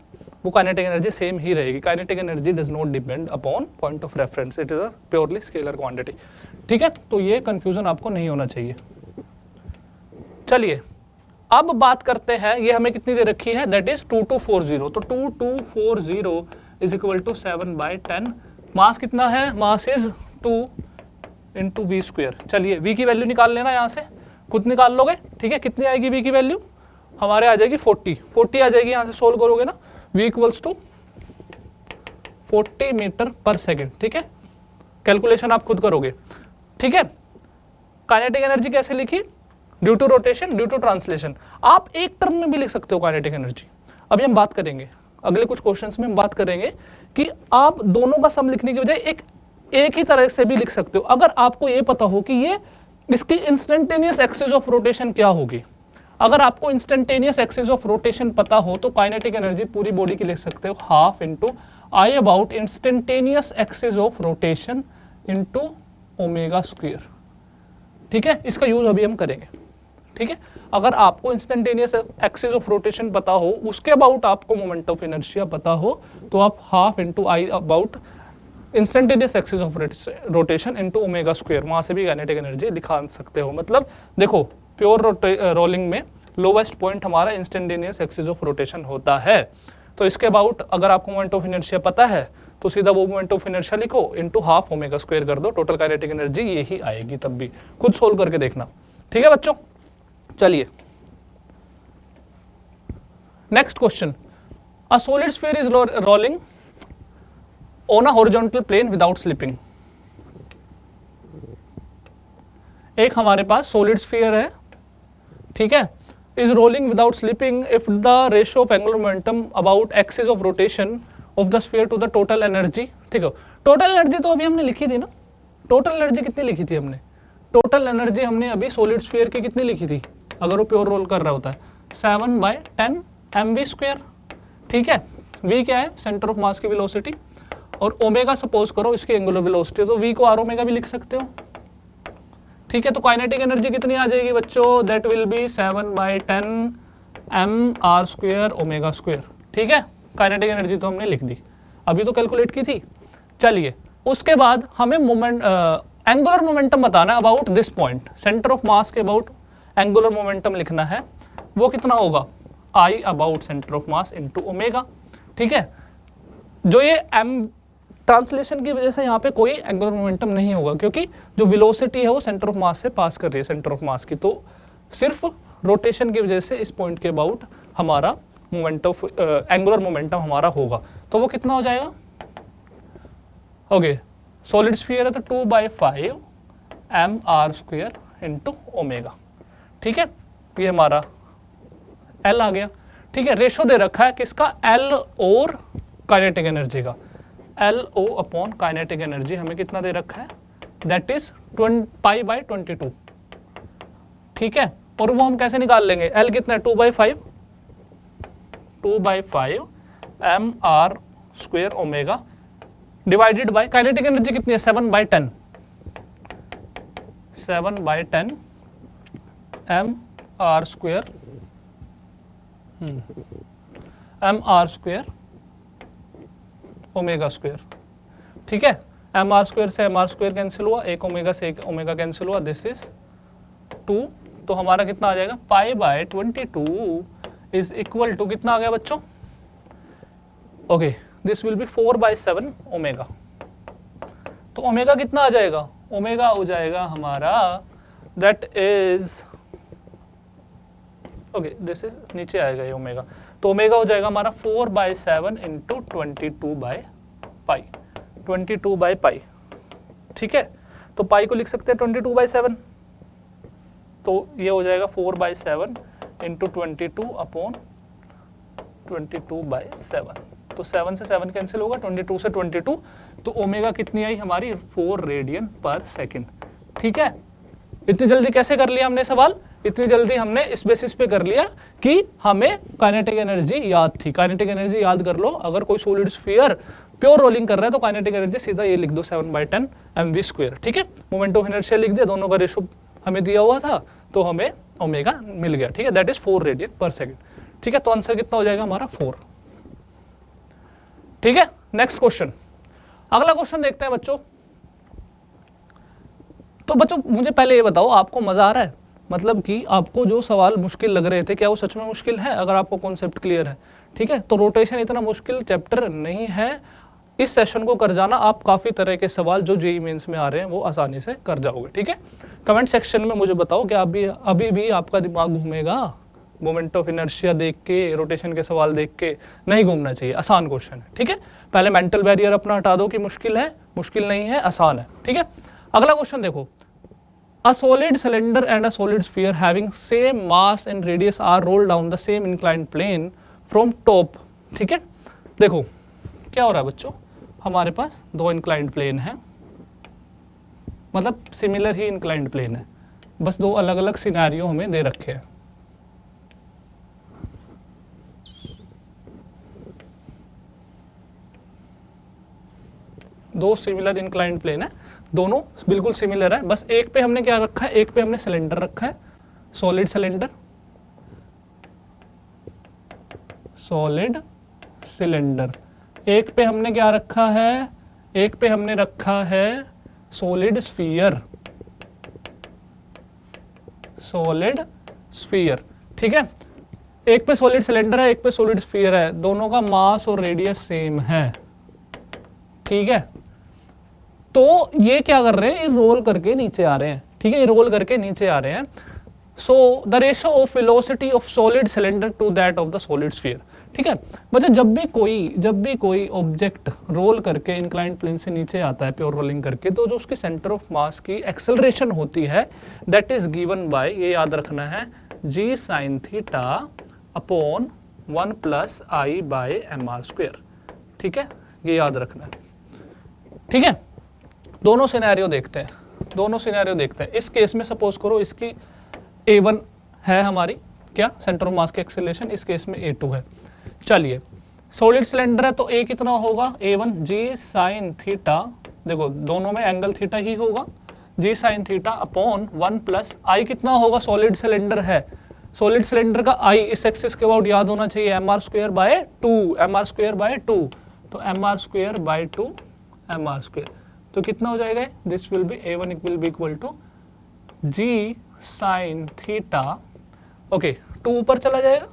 वो काइनेटिक एनर्जी सेम ही रहेगी। Kinetic energy does not depend upon point of reference, it is a purely scalar quantity. ठीक है, तो ये कंफ्यूजन आपको नहीं होना चाहिए। चलिए अब बात करते हैं, ये हमें कितनी दे रखी है? That is 2240। तो 2240 इज इक्वल टू 7/10। मास कितना है? Mass is 2 into V square. चलिए वी की वैल्यू निकाल लेना, यहाँ से खुद निकाल लोगे। ठीक है, कितनी आएगी वी की वैल्यू? हमारे आ जाएगी 40 आ जाएगी। यहाँ से सोल्व करोगे ना, v = 40 मीटर पर सेकेंड। ठीक है, कैलकुलेशन आप खुद करोगे। ठीक है, काइनेटिक एनर्जी कैसे लिखी? Due to rotation, due to translation. आप एक टर्म में भी लिख सकते हो काइनेटिक एनर्जी। अभी हम बात करेंगे, अगले कुछ क्वेश्चंस में हम बात करेंगे कि आप दोनों का सम लिखने की बजाय एक ही तरह से भी लिख सकते हो। अगर आपको ये पता हो कि ये इसकी इंस्टेंटेनियस एक्सिस ऑफ रोटेशन क्या होगी, अगर आपको इंस्टेंटेनियस एक्सिस ऑफ रोटेशन पता हो तो काइनेटिक एनर्जी पूरी बॉडी की लिख सकते हो half into I about instantaneous axis of rotation into omega square. ठीक है, इसका यूज अभी हम करेंगे। ठीक है, अगर आपको इंस्टेंटेनियस एक्सिस ऑफ रोटेशन पता हो, उसके अबाउट आपको मोमेंट ऑफ इनर्शिया पता हो, तो आप half into I about instantaneous axis of rotation into omega square, वहां से भी काइनेटिक एनर्जी दिखा सकते हो। मतलब देखो, प्योर रोलिंग में लोवेस्ट पॉइंट हमारा इंस्टेंटेनियस एक्सिस ऑफ रोटेशन होता है। तो इसके अबाउट अगर आपको मोमेंट ऑफ इनर्शिया पता है तो सीधा वो मोमेंट ऑफ इनर्शिया लिखो इंटू हाफ ओमेगा स्क्वायर कर दो, टोटल काइनेटिक एनर्जी यही आएगी। तब भी खुद सोल्व करके देखना। ठीक है बच्चों, चलिए next question. A solid sphere is rolling on a horizontal plane without slipping. एक हमारे पास सॉलिड स्फीयर है, ठीक है, is rolling without slipping if the ratio of angular momentum about axis of rotation of the sphere to the total energy. ठीक है, total energy तो अभी हमने लिखी थी ना, टोटल एनर्जी कितनी लिखी थी हमने? टोटल एनर्जी हमने अभी सॉलिड स्फीयर की कितनी लिखी थी अगर वो प्योर रोल कर रहा होता है? 7/10 mv स्क्वायर। ठीक है, v क्या है? सेंटर ऑफ मास की वेलोसिटी, और ओमेगा सपोज करो इसकी एंगुलर वेलोसिटी, तो v को r ओमेगा भी लिख सकते हो। ठीक है, तो काइनेटिक एनर्जी कितनी आ जाएगी बच्चों? That will B 7/10 mr² omega square. ठीक है, काइनेटिक एनर्जी तो हमने लिख दी, अभी तो कैलकुलेट की थी। चलिए उसके बाद हमें मोमेंट एंगुलर मोमेंटम बताना है about this point, centre of mass के अबाउट एंगुलर मोमेंटम लिखना है। वो कितना होगा, आई about centre of mass into omega. ठीक है, जो ये एम ट्रांसलेशन की वजह से यहाँ पे कोई एंगुलर मोमेंटम नहीं होगा, क्योंकि जो वेलोसिटी है वो सेंटर ऑफ मास से पास कर रही है, सेंटर ऑफ मास की, तो सिर्फ रोटेशन की वजह से इस पॉइंट के अबाउट हमारा मोमेंट ऑफ एंगुलर मोमेंटम हमारा होगा। तो वो कितना हो जाएगा, ओके सॉलिड स्फीयर है तो 2/5 mr² इंटू ओमेगा। ठीक है, ये हमारा L आ गया। ठीक है, रेशो दे रखा है किसका, L और काइनेटिक एनर्जी का, LO अपॉन काइनेटिक एनर्जी हमें कितना दे रखा है, दैट इज π/22। ठीक है, और वो हम कैसे निकाल लेंगे, L कितना है 2/5 mr² omega divided by kinetic energy कितनी है 7/10 mr² ओमेगा स्क्वायर। ठीक है, mr² से mr² कैंसिल हुआ, एक ओमेगा से एक ओमेगा कैंसिल हुआ, दिस इज 2, तो हमारा कितना आ जाएगा π/22 इज इक्वल टू कितना आ गया बच्चों, okay this will B 4/7 omega. तो ओमेगा कितना आ जाएगा, ओमेगा हो जाएगा हमारा that is, okay this is नीचे आएगा ये ओमेगा, तो ओमेगा हो जाएगा हमारा 4/7 इंटू 22/π। ठीक है, तो पाई को लिख सकते हैं 22/7, तो ये हो जाएगा 4/7 इंटू 22/7। तो 7 से 7 कैंसिल होगा, 22 से 22, तो ओमेगा कितनी आई हमारी 4 रेडियन पर सेकेंड। ठीक है, इतनी जल्दी कैसे कर लिया हमने सवाल, इतनी जल्दी हमने इस बेसिस पे कर लिया कि हमें काइनेटिक एनर्जी याद थी। काइनेटिक एनर्जी याद कर लो, अगर कोई सॉलिड स्फीयर प्योर रोलिंग कर रहा है तो काइनेटिक एनर्जी सीधा ये लिख दो 7/10 mv²। ठीक है, मोमेंट ऑफ इनर्शिया लिख दिया, दोनों का रेशो हमें दिया हुआ था, तो हमें ओमेगा मिल गया। ठीक है, दैट इज 4 रेडियन पर सेकेंड। ठीक है, तो आंसर कितना हो जाएगा हमारा 4। ठीक है, नेक्स्ट क्वेश्चन, अगला क्वेश्चन देखते हैं बच्चों। तो बच्चों मुझे पहले ये बताओ, आपको मजा आ रहा है, मतलब कि आपको जो सवाल मुश्किल लग रहे थे क्या वो सच में मुश्किल है, अगर आपको कॉन्सेप्ट क्लियर है। ठीक है, तो रोटेशन इतना मुश्किल चैप्टर नहीं है, इस सेशन को कर जाना, आप काफी तरह के सवाल जो जेईई मेंस में आ रहे हैं वो आसानी से कर जाओगे। ठीक है, कमेंट सेक्शन में मुझे बताओ कि अभी भी आपका दिमाग घूमेगा, मोमेंट ऑफ इनर्शिया देख के, रोटेशन के सवाल देख के नहीं घूमना चाहिए, आसान क्वेश्चन है। ठीक है, पहले मेंटल बैरियर अपना हटा दो कि मुश्किल है, मुश्किल नहीं है, आसान है। ठीक है, अगला क्वेश्चन देखो, a solid cylinder and a solid sphere having same mass and radius are rolled down the same inclined plane from top। ठीक है, देखो क्या हो रहा है बच्चों, हमारे पास दो इंक्लाइंड प्लेन है, मतलब सिमिलर ही इंक्लाइंड प्लेन है, बस दो अलग अलग सिनेरियो हमें दे रखे हैं। दो सिमिलर इंक्लाइंड प्लेन है, दोनों बिल्कुल सिमिलर है, बस एक पे हमने क्या रखा है, एक पे हमने सिलेंडर रखा है, सॉलिड सिलेंडर, सॉलिड सिलेंडर। एक पे हमने क्या रखा है, एक पे हमने रखा है सॉलिड स्फीयर, सॉलिड स्फीयर। ठीक है, एक पे सॉलिड सिलेंडर है, एक पे सॉलिड स्फीयर है, दोनों का मास और रेडियस सेम है। ठीक है, तो ये क्या कर रहे हैं, ये रोल करके नीचे आ रहे हैं। ठीक है, ये रोल करके नीचे आ रहे हैं। So the ratio of velocity of solid cylinder to that of the solid sphere. ठीक है, मतलब जब भी कोई ऑब्जेक्ट रोल करके इंक्लाइंड प्लेन से नीचे आता है प्योर रोलिंग करके, तो जो उसके सेंटर ऑफ मास की एक्सेलरेशन होती है दैट इज गिवन बाय, ये याद रखना है, g sin theta upon 1 + I/mr²। ठीक है, ये याद रखना है। ठीक है, दोनों सिनेरियो देखते हैं, दोनों सिनेरियो देखते हैं। इस केस में सपोज करो इसकी A1 है हमारी क्या, सेंटर ऑफ मास की एक्सेलरेशन, इस केस में A2 है। चलिए, सॉलिड सिलेंडर है तो A कितना होगा, A1 g sin थीटा, देखो दोनों में एंगल थीटा ही होगा, g sin theta upon 1 + I कितना होगा, सॉलिड सिलेंडर है, सॉलिड सिलेंडर का आई इस एक्सिस के अबाउट याद होना चाहिए mr square by 2, mr square by 2, तो mr square by 2 mr square, तो कितना हो जाएगा, this will be a1 will be equal to g sine theta, okay 2 ऊपर चला जाएगा,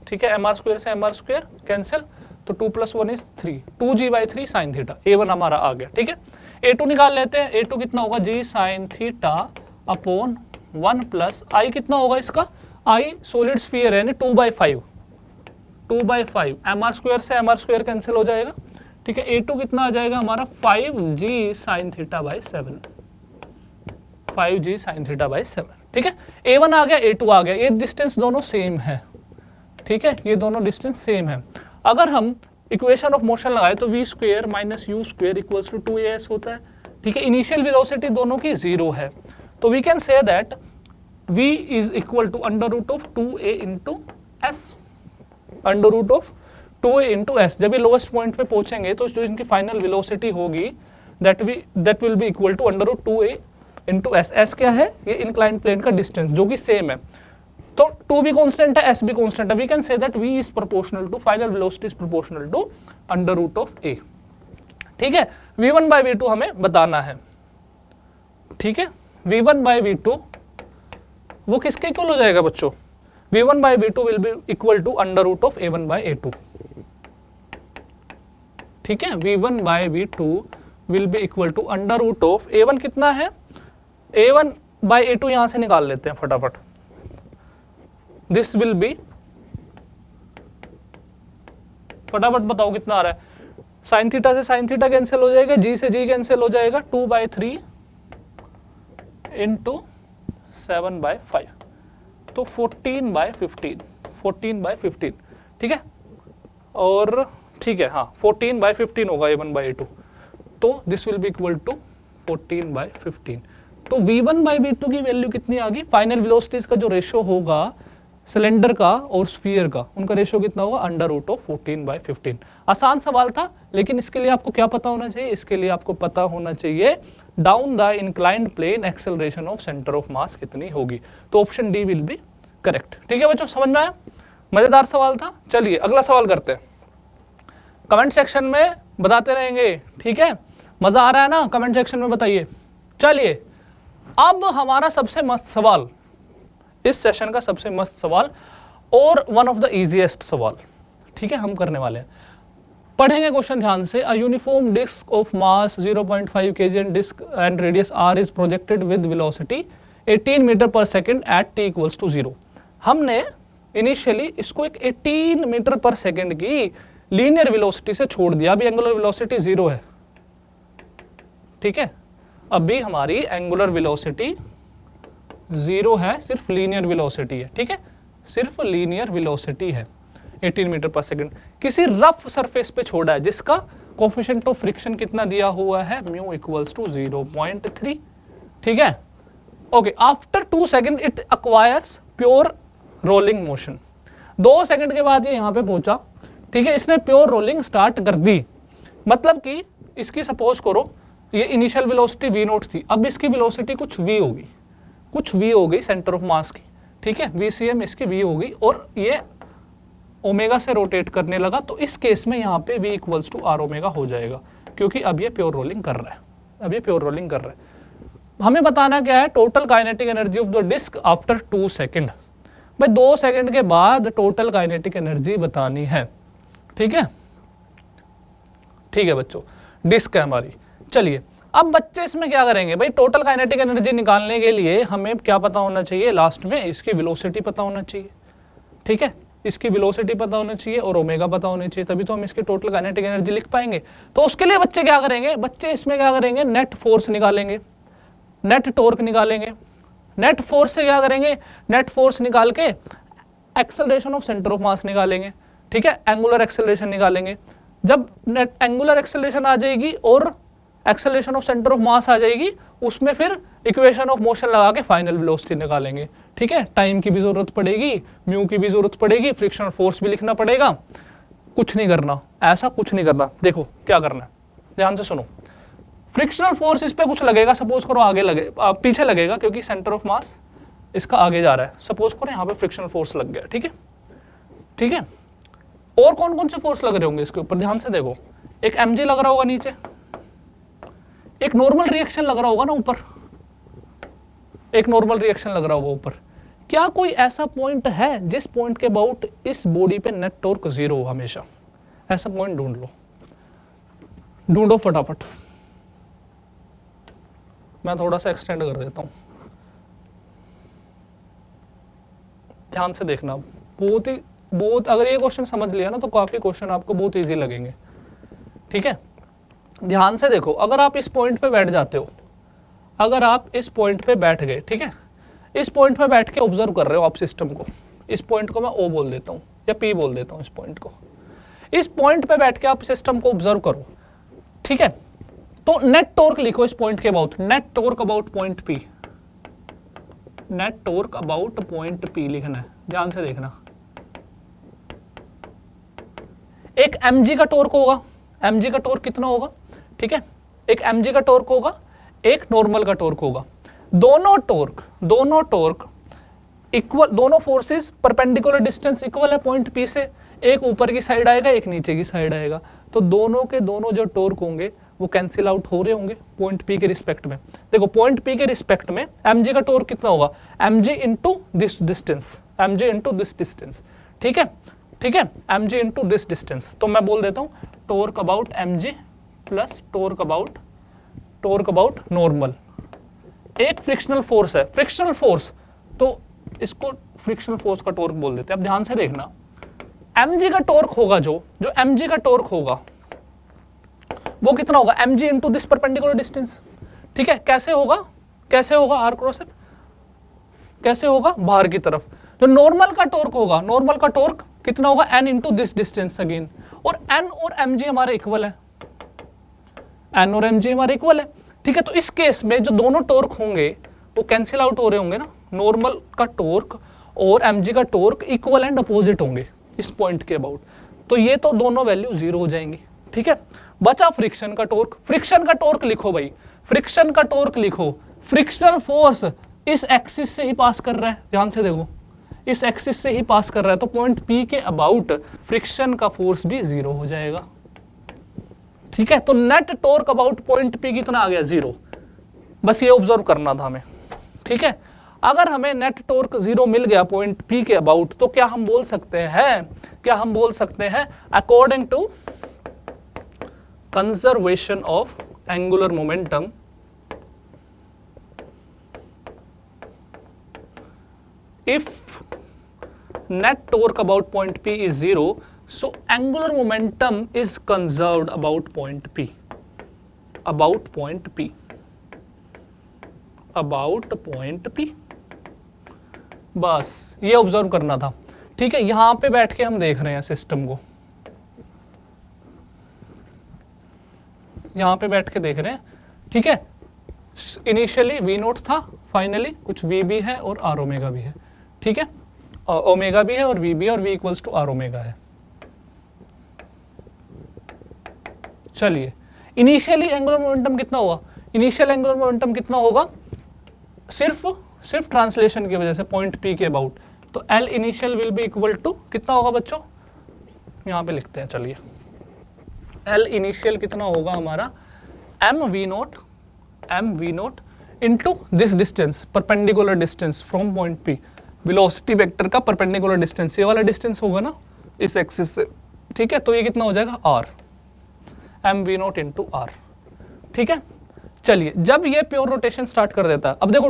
ठीक है, mr स्क्वायर से mr स्क्वायर कैंसिल, तो 2 + 1 = 3, 2g/3 साइन थीटा, a1 हमारा आ गया, ठीक है। a2 निकाल लेते हैं, a2 कितना होगा, g sine theta upon 1 plus I कितना होगा इसका, आई सॉलिड स्फीयर है 2/5, 2/5 mr स्क्वायर से mr स्क्वायर कैंसिल हो जाएगा, ठीक है। a2 कितना आ जाएगा हमारा 5g sine theta by 7, 5g sine theta by 7, ठीक है। a1 आ गया, a2 आ गया, ये डिस्टेंस दोनों सेम है, ठीक है, ये दोनों डिस्टेंस सेम है। अगर हम इक्वेशन ऑफ मोशन लगाए तो v square minus U square equals to 2as होता है, ठीक है। इनिशियल वेलोसिटी दोनों की 0 है, तो we can say that v is equal to under root of 2a into S, under root of 2a into S. जब ये लोएस्ट पॉइंट पे पहुंचेंगे तो जो इनकी फाइनल वेलोसिटी होगी that will be equal to under root 2a into S. S क्या है, ये इंक्लाइंड प्लेन का डिस्टेंस जो कि सेम है, तो 2 भी कांस्टेंट है, s भी कांस्टेंट है, we can say that v is proportional to, final velocity is proportional to under root of a, ठीक है। v1 बाय v2 हमें बताना है, ठीक है। v1 बाय v2 वो किसके इक्वल हो जाएगा बच्चों, v1 by v2 will be equal to under root of a1 by a2, ठीक है। v1 by v2 will be equal to under root of a1 कितना है, a1 बाय a2 यहां से निकाल लेते हैं फटाफट, दिस विल बी, फटाफट बताओ कितना आ रहा है, साइन थीटा से साइन थीटा कैंसिल हो जाएगा, जी से जी कैंसिल हो जाएगा, 2/3 इंटू 7/5, तो 14/15, 14/15, ठीक है। और ठीक है, हाँ 14/15 होगा a1/a2, तो this will be equal to 14/15। तो v1 बाई v2 की वैल्यू कितनी आ गई, फाइनल वेलोसिटीज का जो रेशियो होगा सिलेंडर का और स्फीयर का, उनका रेशियो कितना होगा, अंडर रूट ऑफ 14/15। आसान सवाल था, लेकिन इसके लिए आपको क्या पता होना चाहिए, इसके लिए आपको पता होना चाहिए down the inclined plane acceleration of centre of mass कितनी होगी, तो option D will be correct, ठीक है बच्चों, समझ में आया, मजेदार सवाल था। चलिए अगला सवाल करते हैं, कमेंट सेक्शन में बताते रहेंगे, ठीक है, मजा आ रहा है ना, कमेंट सेक्शन में बताइए। चलिए अब हमारा सबसे मस्त सवाल, इस सेशन का सबसे मस्त सवाल और वन ऑफ द इजीएस्ट सवाल, ठीक है, हम करने वाले हैं। पढ़ेंगे क्वेश्चन ध्यान से। A uniform disc of mass 0.5 kg and disc and radius r is projected with velocity 18 metre पर second at t equals to 0। हमने इनिशियली इसको एक 18 मीटर पर सेकेंड की लीनियर वेलोसिटी से छोड़ दिया, अभी एंगुलर वेलोसिटी 0 है, ठीक है, अभी हमारी एंगुलर वेलोसिटी 0 है, सिर्फ लीनियर वेलोसिटी है, ठीक है, सिर्फ लीनियर वेलोसिटी है 18 मीटर पर सेकेंड, किसी रफ सरफेस पे छोड़ा है जिसका कोफिशिएंट ऑफ फ्रिक्शन कितना दिया हुआ है, म्यू इक्वल्स टू 0.3, ठीक है। Okay, after 2 second it acquires pure rolling motion, 2 second के बाद ये यहाँ पे पहुंचा, ठीक है, इसने प्योर रोलिंग स्टार्ट कर दी, मतलब कि इसकी सपोज करो ये इनिशियल वेलोसिटी v0 थी, अब इसकी वेलोसिटी कुछ v होगी, कुछ v हो गई सेंटर ऑफ मास की, ठीक है, vcm इसकी v हो गई और ये ओमेगा से रोटेट करने लगा, तो इस केस में यहाँ पे v equals to r omega हो जाएगा, क्योंकि अब ये प्योर रोलिंग कर रहा है, अब ये प्योर रोलिंग कर रहा है। हमें बताना क्या है, total kinetic energy of the disc after 2 second, भाई 2 सेकेंड के बाद टोटल काइनेटिक एनर्जी बतानी है, ठीक है, ठीक है बच्चों, डिस्क है हमारी। चलिए अब बच्चे इसमें क्या करेंगे, भाई टोटल काइनेटिक एनर्जी निकालने के लिए हमें क्या पता होना चाहिए, लास्ट में इसकी वेलोसिटी पता होना चाहिए, ठीक है, इसकी वेलोसिटी पता होना चाहिए और ओमेगा पता होना चाहिए, तभी तो हम इसकी टोटल काइनेटिक एनर्जी लिख पाएंगे। तो उसके लिए बच्चे क्या करेंगे, बच्चे इसमें क्या करेंगे, नेट फोर्स निकालेंगे, नेट टॉर्क निकालेंगे, नेट फोर्स से क्या करेंगे, नेट फोर्स निकाल के एक्सेलरेशन ऑफ सेंटर ऑफ मास निकालेंगे, ठीक है, एंगुलर एक्सेलरेशन निकालेंगे। जब नेट एंगुलर एक्सेलरेशन आ जाएगी और acceleration of centre of mass आ जाएगी, उसमें फिर इक्वेशन ऑफ मोशन लगा के फाइनल वेलोसिटी निकालेंगे, ठीक है। टाइम की भी जरूरत पड़ेगी, म्यू की भी जरूरत पड़ेगी, फ्रिक्शनल फोर्स भी लिखना पड़ेगा, कुछ नहीं करना, ऐसा कुछ नहीं करना। देखो क्या करना है, ध्यान से सुनो, फ्रिक्शनल फोर्स इस पे कुछ लगेगा, सपोज करो आगे लगे, पीछे लगेगा, क्योंकि सेंटर ऑफ मास इसका आगे जा रहा है, सपोज करो यहाँ पे फ्रिक्शनल फोर्स लग गया, ठीक है, ठीक है। और कौन कौन से फोर्स लग रहे होंगे इसके ऊपर, ध्यान से देखो, एक mg लग रहा होगा नीचे, एक नॉर्मल रिएक्शन लग रहा होगा ना ऊपर, एक नॉर्मल रिएक्शन लग रहा होगा ऊपर। क्या कोई ऐसा पॉइंट है जिस पॉइंट के अबाउट इस बॉडी पे नेट टॉर्क जीरो हो हमेशा? ऐसा पॉइंट ढूंढ लो, ढूंढो फटाफट। मैं थोड़ा सा एक्सटेंड कर देता हूं, ध्यान से देखना। बहुत अगर ये क्वेश्चन समझ लिया ना तो काफी क्वेश्चन आपको बहुत इजी लगेंगे, ठीक है। ध्यान से देखो, अगर आप इस पॉइंट पे बैठ जाते हो, अगर आप इस पॉइंट पे बैठ गए, ठीक है, इस पॉइंट पे बैठ के ऑब्जर्व कर रहे हो आप सिस्टम को, इस पॉइंट को मैं O बोल देता हूँ या P बोल देता हूँ, इस पॉइंट को, इस पॉइंट पे बैठ के आप सिस्टम को ऑब्जर्व करो, ठीक है। तो नेट टॉर्क लिखो इस पॉइंट के about, net torque about point P, net torque about point P लिखना है, ध्यान से देखना। एक mg का टॉर्क होगा, mg का टॉर्क कितना होगा, ठीक है, एक mg का टॉर्क होगा, एक नॉर्मल का टॉर्क होगा। दोनों टॉर्क इक्वल, दोनों फोर्सेस परपेंडिकुलर डिस्टेंस इक्वल है पॉइंट P से, एक ऊपर की साइड आएगा, एक नीचे की साइड आएगा, तो दोनों के दोनों जो टॉर्क होंगे वो कैंसिल आउट हो रहे होंगे पॉइंट P के रिस्पेक्ट में। देखो पॉइंट P के रिस्पेक्ट में mg का टॉर्क कितना होगा, mg into this distance, mg into this distance, ठीक है, ठीक है, mg इंटू दिस डिस्टेंस। तो मैं बोल देता हूँ torque about mg plus torque about normal. एक फ्रिक्शनल फोर्स है, फ्रिक्शनल फोर्स, तो इसको फ्रिक्शनल फोर्स का टॉर्क बोल देते हैं। अब ध्यान से देखना, mg का टॉर्क होगा, जो mg का टॉर्क होगा वो कितना होगा, mg into this perpendicular distance, ठीक है। कैसे होगा, कैसे होगा, आर क्रॉस कैसे होगा, बाहर की तरफ। जो नॉर्मल का टॉर्क होगा, नॉर्मल का टॉर्क कितना होगा, n into this distance again, और n और mg हमारे इक्वल है, n और mg हमारे इक्वल है, ठीक है। तो इस केस में जो दोनों टॉर्क होंगे वो कैंसिल आउट हो रहे होंगे ना, नॉर्मल का टॉर्क और mg का टॉर्क इक्वल एंड अपोजिट होंगे इस पॉइंट के अबाउट, तो ये तो दोनों वैल्यू जीरो हो जाएंगी, ठीक है। बचा फ्रिक्शन का टॉर्क, फ्रिक्शन का टॉर्क लिखो भाई, फ्रिक्शन का टॉर्क लिखो, फ्रिक्शनल फोर्स इस एक्सिस से ही पास कर रहा है, ध्यान से देखो, इस एक्सिस से ही पास कर रहा है, तो पॉइंट P के अबाउट फ्रिक्शन का फोर्स भी जीरो हो जाएगा, ठीक है। तो net torque about point P कितना आ गया, जीरो। बस ये ऑब्जर्व करना था हमें, ठीक है। अगर हमें नेट टॉर्क जीरो मिल गया पॉइंट P के अबाउट, तो क्या हम बोल सकते हैं, according to conservation of angular momentum, if net torque about point P is zero, so angular momentum is conserved about point P, about point P, about point P। बस ये observe करना था, ठीक है। यहां पे बैठ के हम देख रहे हैं सिस्टम को, यहां पे बैठ के देख रहे हैं, ठीक है। इनिशियली V नोट था, फाइनली कुछ VB है और R ओमेगा भी है, ठीक है, ओमेगा भी है और V भी है और V equals to R omega है। चलिए, इनिशियली एंगुलर मोमेंटम कितना हुआ, इनिशियल एंगुलर मोमेंटम कितना होगा, सिर्फ ट्रांसलेशन की वजह से पॉइंट P के अबाउट, तो L initial will be equal to कितना होगा बच्चों, यहाँ पे लिखते हैं, चलिए L इनिशियल कितना होगा हमारा, m v note into this distance, perpendicular distance from point P, velocity vector का परपेंडिकुलर डिस्टेंस, ये वाला डिस्टेंस होगा ना इस एक्सिस से, ठीक है। तो ये कितना हो जाएगा, r, m v note into r, ठीक है। चलिए, जब ये प्योर रोटेशन स्टार्ट कर देता है, अब देखो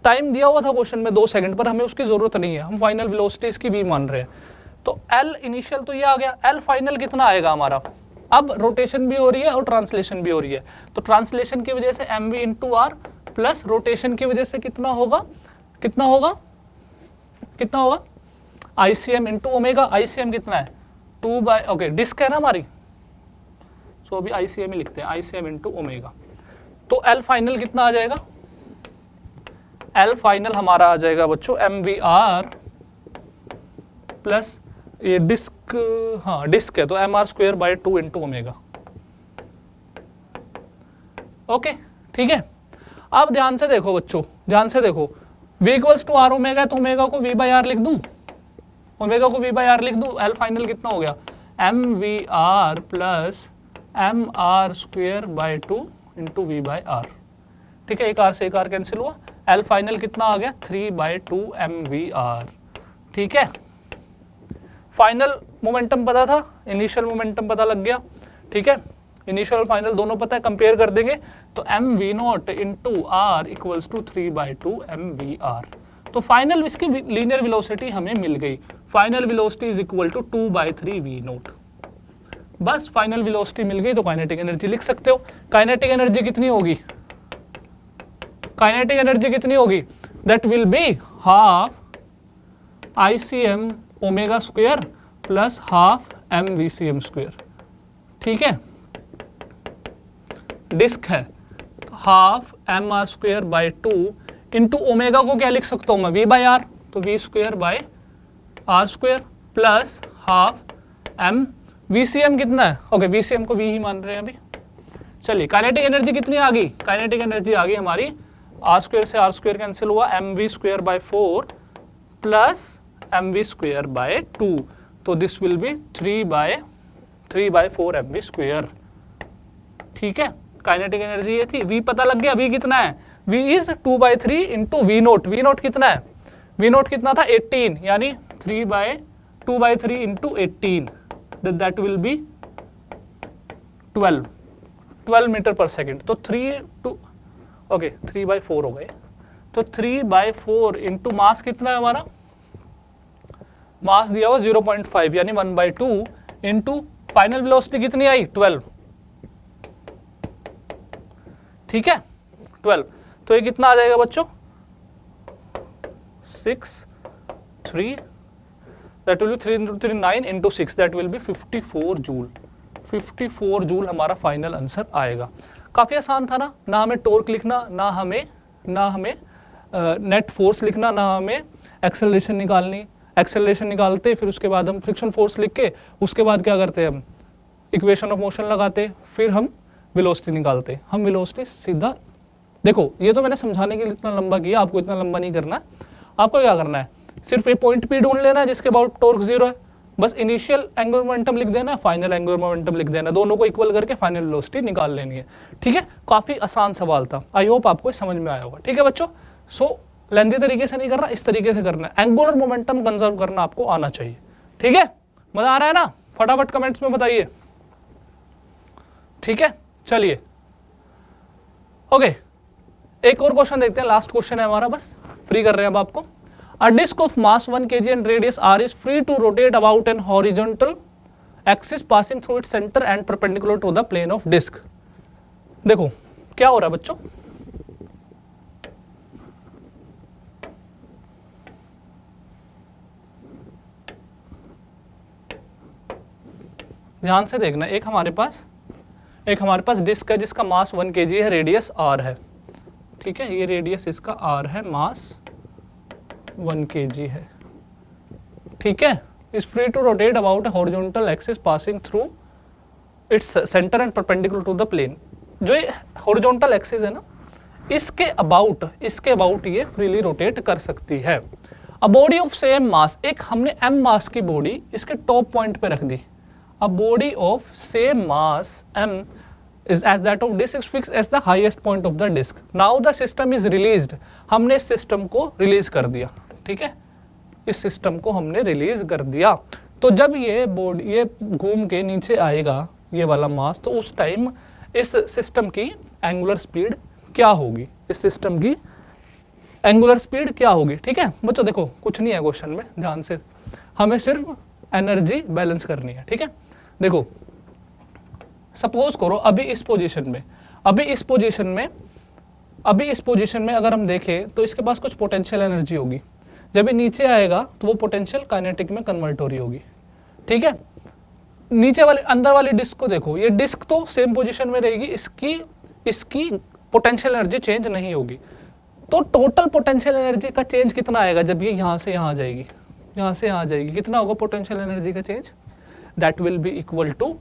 टाइम दिया हुआ था क्वेश्चन में 2 सेकंड, पर हमें उसकी जरूरत नहीं है, हम फाइनल वेलोसिटी इसकी v मान रहे हैं। तो L इनिशियल तो ये आ गया, L फाइनल कितना आएगा हमारा, अब रोटेशन भी हो रही है और ट्रांसलेशन भी हो रही है, तो ट्रांसलेशन की वजह से M V into R plus rotation की वजह से कितना होगा ICM इंटू ओमेगा। ICM कितना है 2 बाय, ओके डिस्क है ना हमारी, सो अभी ICM ही लिखते हैं, ICM इंटू ओमेगा। तो L फाइनल कितना आ जाएगा, L फाइनल हमारा आ जाएगा बच्चों MVR प्लस ये डिस्क, हाँ डिस्क है तो MR square by 2 into omega. Okay ठीक है। अब ध्यान से देखो बच्चों, ध्यान से देखो, v equals to R omega, तो ओमेगा को v बाई आर लिख दूं, ओमेगा को v बाई आर लिख दूं, एल फाइनल कितना हो गया M V R plus M R square by 2 into V by R. ठीक है, एक आर से एक आर कैंसिल हुआ, एल फाइनल कितना आ गया 3 बाई 2 एम वी आर। ठीक है, फाइनल मोमेंटम पता था, इनिशियल मोमेंटम पता लग गया। ठीक है, इनिशियल और फाइनल दोनों पता है, कंपेयर कर देंगे तो M V naught into R equals to 3 by 2 M V R. तो फाइनल इसकी लीनियर वेलोसिटी हमें मिल गई, final velocity is equal to 2 by 3 V naught. बस फाइनल वेलोसिटी मिल गई तो काइनेटिक एनर्जी लिख सकते हो। काइनेटिक एनर्जी कितनी होगी, काइनेटिक एनर्जी कितनी होगी, that will be half ICM omega square plus half MVCM square. ठीक है, डिस्क है half MR square by 2 into omega को क्या लिख सकता हूं मैं V बाई आर, तो V square by R square plus half M VCM कितना है, ओके VCM को V ही मान रहे हैं अभी। चलिए काइनेटिक एनर्जी कितनी आ गई, काइनेटिक एनर्जी आ गई हमारी आर स्क्वायर से आर स्क्वायर कैंसिल हुआ, MV square by 4 plus MV square by 2, तो this will be 3 by 4 MV square. ठीक है, काइनेटिक एनर्जी ये थी, V पता लग गया, V कितना है, V is 2 by 3 into V naught, V naught कितना है, वी नोट कितना था 18, यानी 2 by 3 into 18, that will be 12 metre पर सेकेंड। तो 3 बाई 4 हो गए, तो 3 बाई 4 इंटू मास कितना है हमारा, मास दिया हुआ 0.5 यानी 1 बाई 2 इंटू फाइनल वेलोसिटी कितनी आई 12। ठीक है 12, तो ये कितना आ जाएगा बच्चों 6 3, that will be 3 into 3 9 into 6, that will B 54 joule. 54 joule हमारा फाइनल आंसर आएगा। काफ़ी आसान था ना हमें टॉर्क लिखना, ना हमें नेट फोर्स लिखना, ना हमें एक्सेलरेशन निकालनी। एक्सेलरेशन निकालते फिर उसके बाद हम फ्रिक्शन फोर्स लिख के उसके बाद क्या करते हम इक्वेशन ऑफ मोशन लगाते, फिर हम वेलोसिटी निकालते। हम वेलोसिटी सीधा, देखो ये तो मैंने समझाने के लिए इतना लंबा किया, आपको इतना लंबा नहीं करना। आपको क्या करना है, सिर्फ एक पॉइंट P ढूंढ लेना है जिसके अबाउट टॉर्क 0 है, बस इनिशियल एंगुलर मोमेंटम लिख देना है, फाइनल एंगुलर मोमेंटम लिख देना, दोनों को इक्वल करके फाइनल वेलोसिटी निकाल लेनी है। ठीक है, काफी आसान सवाल था, आई होप आपको समझ में आया होगा। ठीक है बच्चों, सो लेंथी तरीके से नहीं करना, इस तरीके से करना है, एंगुलर मोमेंटम कंजर्व करना आपको आना चाहिए। ठीक है, मजा आ रहा है ना, फटाफट कमेंट्स में बताइए। ठीक है, चलिए ओके, एक और क्वेश्चन देखते हैं, लास्ट क्वेश्चन है हमारा, बस फ्री कर रहे हैं अब आपको। A disk of mass 1 kg and radius r is free to rotate about an horizontal axis passing through its center and perpendicular to the plane of disk। देखो क्या हो रहा है बच्चों, ध्यान से देखना, एक हमारे पास डिस्क है जिसका मास 1 kg है, रेडियस r है। ठीक है, ये रेडियस इसका r है, मास 1 kg है। ठीक है, is free to rotate about a horizontal axis passing through its centre and perpendicular to the plane. जो ये हॉरिजॉन्टल एक्सिस है ना, इसके अबाउट ये फ्रीली रोटेट कर सकती है। अ बॉडी ऑफ सेम मास, एक हमने m मास की बॉडी इसके टॉप पॉइंट पे रख दी। A body of same mass m is as that of disk is fixed as the highest point of the disk. Now the system is released. हमने इस system को रिलीज कर दिया। ठीक है, इस सिस्टम को हमने रिलीज कर दिया, तो जब ये बोर्ड ये घूम के नीचे आएगा ये वाला मास, तो उस टाइम इस सिस्टम की एंगुलर स्पीड क्या होगी, इस सिस्टम की एंगुलर स्पीड क्या होगी। ठीक है बच्चों, देखो कुछ नहीं है क्वेश्चन में, ध्यान से, हमें सिर्फ एनर्जी बैलेंस करनी है। ठीक है, देखो सपोज करो अभी इस पोजीशन में अगर हम देखें तो इसके पास कुछ पोटेंशियल एनर्जी होगी, जब ये नीचे आएगा तो वो पोटेंशियल काइनेटिक में कन्वर्ट हो रही होगी। ठीक है, नीचे वाले अंदर वाली डिस्क को देखो, ये डिस्क तो सेम पोजीशन में रहेगी, इसकी पोटेंशियल एनर्जी चेंज नहीं होगी। तो टोटल पोटेंशियल एनर्जी का चेंज कितना आएगा जब ये यहाँ से यहाँ जाएगी, यहाँ से यहाँ जाएगी, कितना होगा पोटेंशियल एनर्जी का change, that will be equal to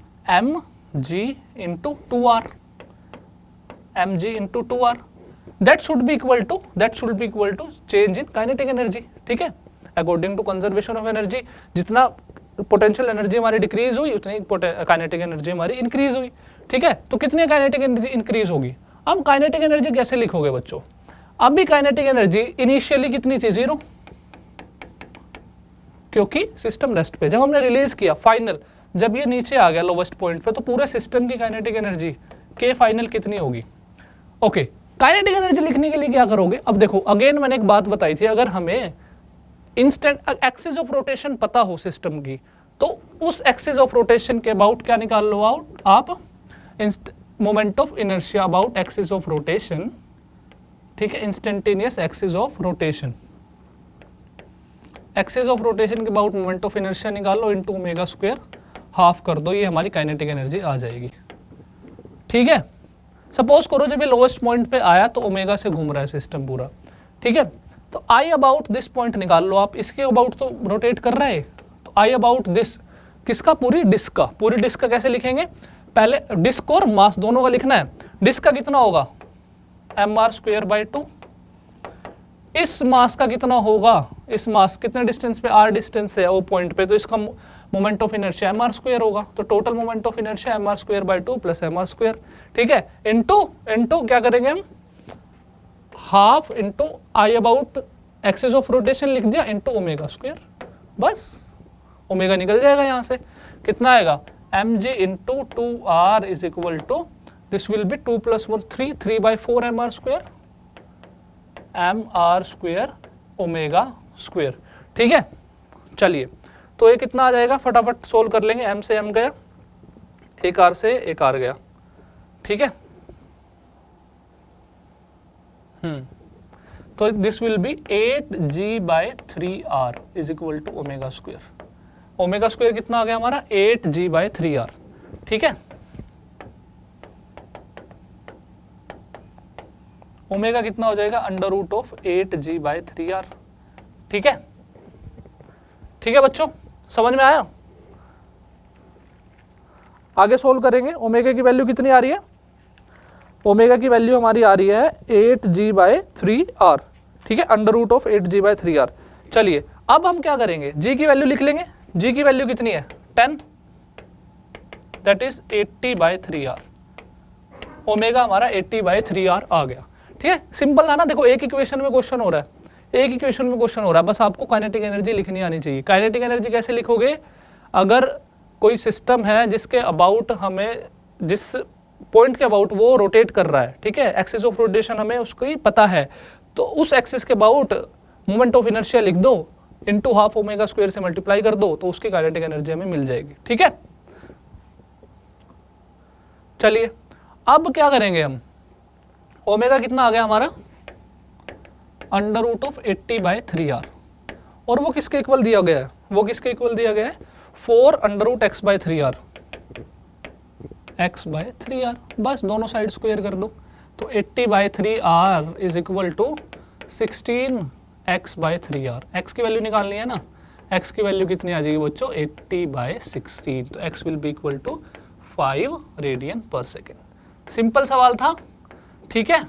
mg into 2r, mg into 2r। That should be equal to change in kinetic energy, ठीक है, according to conservation of energy. जितना पोटेंशियल एनर्जी हमारी डिक्रीज हुई उतनी kinetic energy हमारी increase हुई, ठीक है। तो कितनी काइनेटिक एनर्जी इंक्रीज होगी? अब काइनेटिक एनर्जी कैसे लिखोगे बच्चों? अब भी काइनेटिक एनर्जी इनिशियली कितनी थी? 0, क्योंकि सिस्टम रेस्ट पे। जब हमने रिलीज किया फाइनल, जब ये नीचे आ गया लोवेस्ट पॉइंट पे, तो पूरे सिस्टम की काइनेटिक एनर्जी के फाइनल कितनी होगी? ओके, काइनेटिक एनर्जी लिखने के लिए क्या करोगे? अब देखो अगेन मैंने एक बात बताई थी, अगर हमें इंस्टेंट एक्सिस ऑफ रोटेशन पता हो सिस्टम की, तो उस एक्सिस ऑफ रोटेशन के अबाउट क्या निकाल लो आप moment of inertia about axis of rotation, ठीक है, instantaneous axis of rotation, axis of rotation के अबाउट मोमेंट ऑफ इनर्शिया निकाल लो इनटू ओमेगा स्क्वायर, हाफ कर दो, ये हमारी काइनेटिक एनर्जी आ जाएगी, ठीक है। सपोज करो जब ये लोवेस्ट पॉइंट पे आया तो ओमेगा से घूम रहा है सिस्टम पूरा, ठीक है, तो आई अबाउट दिस पॉइंट निकाल लो आप, इसके अबाउट तो रोटेट कर रहा है, तो आई अबाउट दिस किसका? पूरी डिस्क का। पूरी डिस्क का कैसे लिखेंगे? पहले डिस्क और मास दोनों का लिखना है। डिस्क का कितना होगा? mr²/2। इस मास का कितना होगा? इस मास कितने डिस्टेंस पे? r डिस्टेंस है वो पॉइंट पे, तो इसका मोमेंट ऑफ इनर्शिया mr² होगा, तो total moment of inertia mr²/2 plus mr², ठीक है, इनटू क्या करेंगे हम? Half into I about axis of rotation लिख दिया इनटू ओमेगा स्क्वायर, बस ओमेगा निकल जाएगा यहाँ से। कितना आएगा? mg into 2r is equal to, this will be 2 + 1 3, 3/4 mr², mr² omega square, ठीक है। चलिए, तो ये कितना आ जाएगा? फटाफट सोल्व कर लेंगे। m से m गया, एक r से एक r गया, ठीक है। तो this will be 8g/3r is equal to omega square. Omega square कितना आ गया हमारा? 8g/3r, ठीक है। ओमेगा कितना हो जाएगा? √8g/3r, ठीक है। ठीक है बच्चों, समझ में आया? आगे सोल्व करेंगे। ओमेगा की वैल्यू कितनी आ रही है? ओमेगा की वैल्यू हमारी आ रही है 8g/3r, ठीक है, √8g/3r। चलिए अब हम क्या करेंगे? g की वैल्यू लिख लेंगे। g की वैल्यू कितनी है? 10, दैट इज 80/3r। ओमेगा हमारा 80/3r आ गया, ठीक है। सिंपल था ना? देखो एक इक्वेशन में क्वेश्चन हो रहा है, एक इक्वेशन में क्वेश्चन हो रहा है, बस आपको काइनेटिक एनर्जी लिखनी आनी चाहिए। काइनेटिक एनर्जी कैसे लिखोगे? अगर कोई सिस्टम है जिसके अबाउट हमें, जिस पॉइंट के अबाउट वो रोटेट कर रहा है, ठीक है, एक्सिस ऑफ रोटेशन हमें उसकी पता है, तो उस एक्सिस के अबाउट मोमेंट ऑफ इनर्शिया लिख दो, इनटू हाफ ओमेगा स्क्वायर से मल्टीप्लाई कर दो, तो उसकी काइनेटिक एनर्जी हमें मिल जाएगी, ठीक है। चलिए अब क्या करेंगे हम? ओमेगा कितना आ गया हमारा? √80/3r, और वो किसके इक्वल दिया गया है? वो किसके इक्वल दिया गया है? 4 √x/3r, x/3r, बस दोनों साइड स्क्वायर कर दो, तो 80/3r is equal to 16x/3r। x की वैल्यू निकालनी है ना? x की वैल्यू कितनी आ जाएगी बच्चों? 80/16, तो x will be equal to 5 radian per second. Simple सवाल था, ठीक है,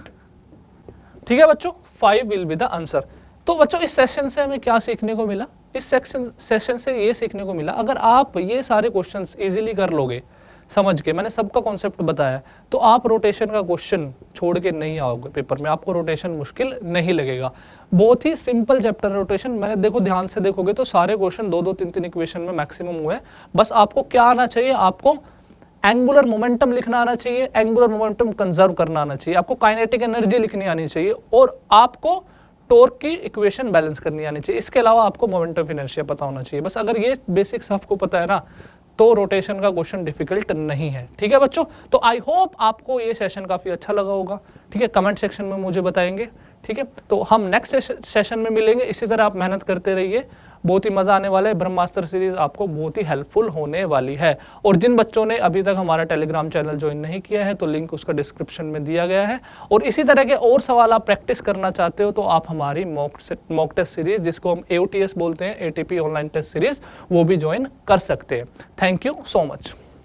ठीक है बच्चों, 5 विल बी द आंसर। तो बच्चों इस सेशन से हमें क्या सीखने को मिला? इस सेशन से ये सीखने को मिला, अगर आप ये सारे क्वेश्चंस इजीली कर लोगे समझ के, मैंने सबका कॉन्सेप्ट बताया, तो आप रोटेशन का क्वेश्चन छोड़ के नहीं आओगे पेपर में, आपको रोटेशन मुश्किल नहीं लगेगा। बहुत ही सिंपल चैप्टर रोटेशन। मैंने देखो ध्यान से देखोगे तो सारे क्वेश्चन 2-2, 3-3 इक्वेशन में मैक्सिमम हुए। बस आपको क्या आना चाहिए? आपको एंगुलर मोमेंटम लिखना आना चाहिए, एंगुलर मोमेंटम कंजर्व करना आना चाहिए, आपको काइनेटिक एनर्जी लिखनी आनी चाहिए, और आपको टॉर्क की इक्वेशन बैलेंस करनी आनी चाहिए। इसके अलावा आपको मोमेंट ऑफ इनर्शिया पता होना चाहिए। बस अगर ये बेसिक्स आपको पता है ना, तो रोटेशन का क्वेश्चन डिफिकल्ट नहीं है, ठीक है बच्चों। तो आई होप आपको ये सेशन काफ़ी अच्छा लगा होगा, ठीक है। कमेंट सेक्शन में मुझे बताएंगे, ठीक है। तो हम नेक्स्ट सेशन में मिलेंगे। इसी तरह आप मेहनत करते रहिए, बहुत ही मज़ा आने वाला है। ब्रह्मास्त्र सीरीज़ आपको बहुत ही हेल्पफुल होने वाली है। और जिन बच्चों ने अभी तक हमारा टेलीग्राम चैनल ज्वाइन नहीं किया है, तो लिंक उसका डिस्क्रिप्शन में दिया गया है। और इसी तरह के और सवाल आप प्रैक्टिस करना चाहते हो, तो आप हमारी मॉक टेस्ट सीरीज़, जिसको हम AOTS बोलते हैं, ATP ऑनलाइन टेस्ट सीरीज़, वो भी ज्वाइन कर सकते हैं। Thank you so much.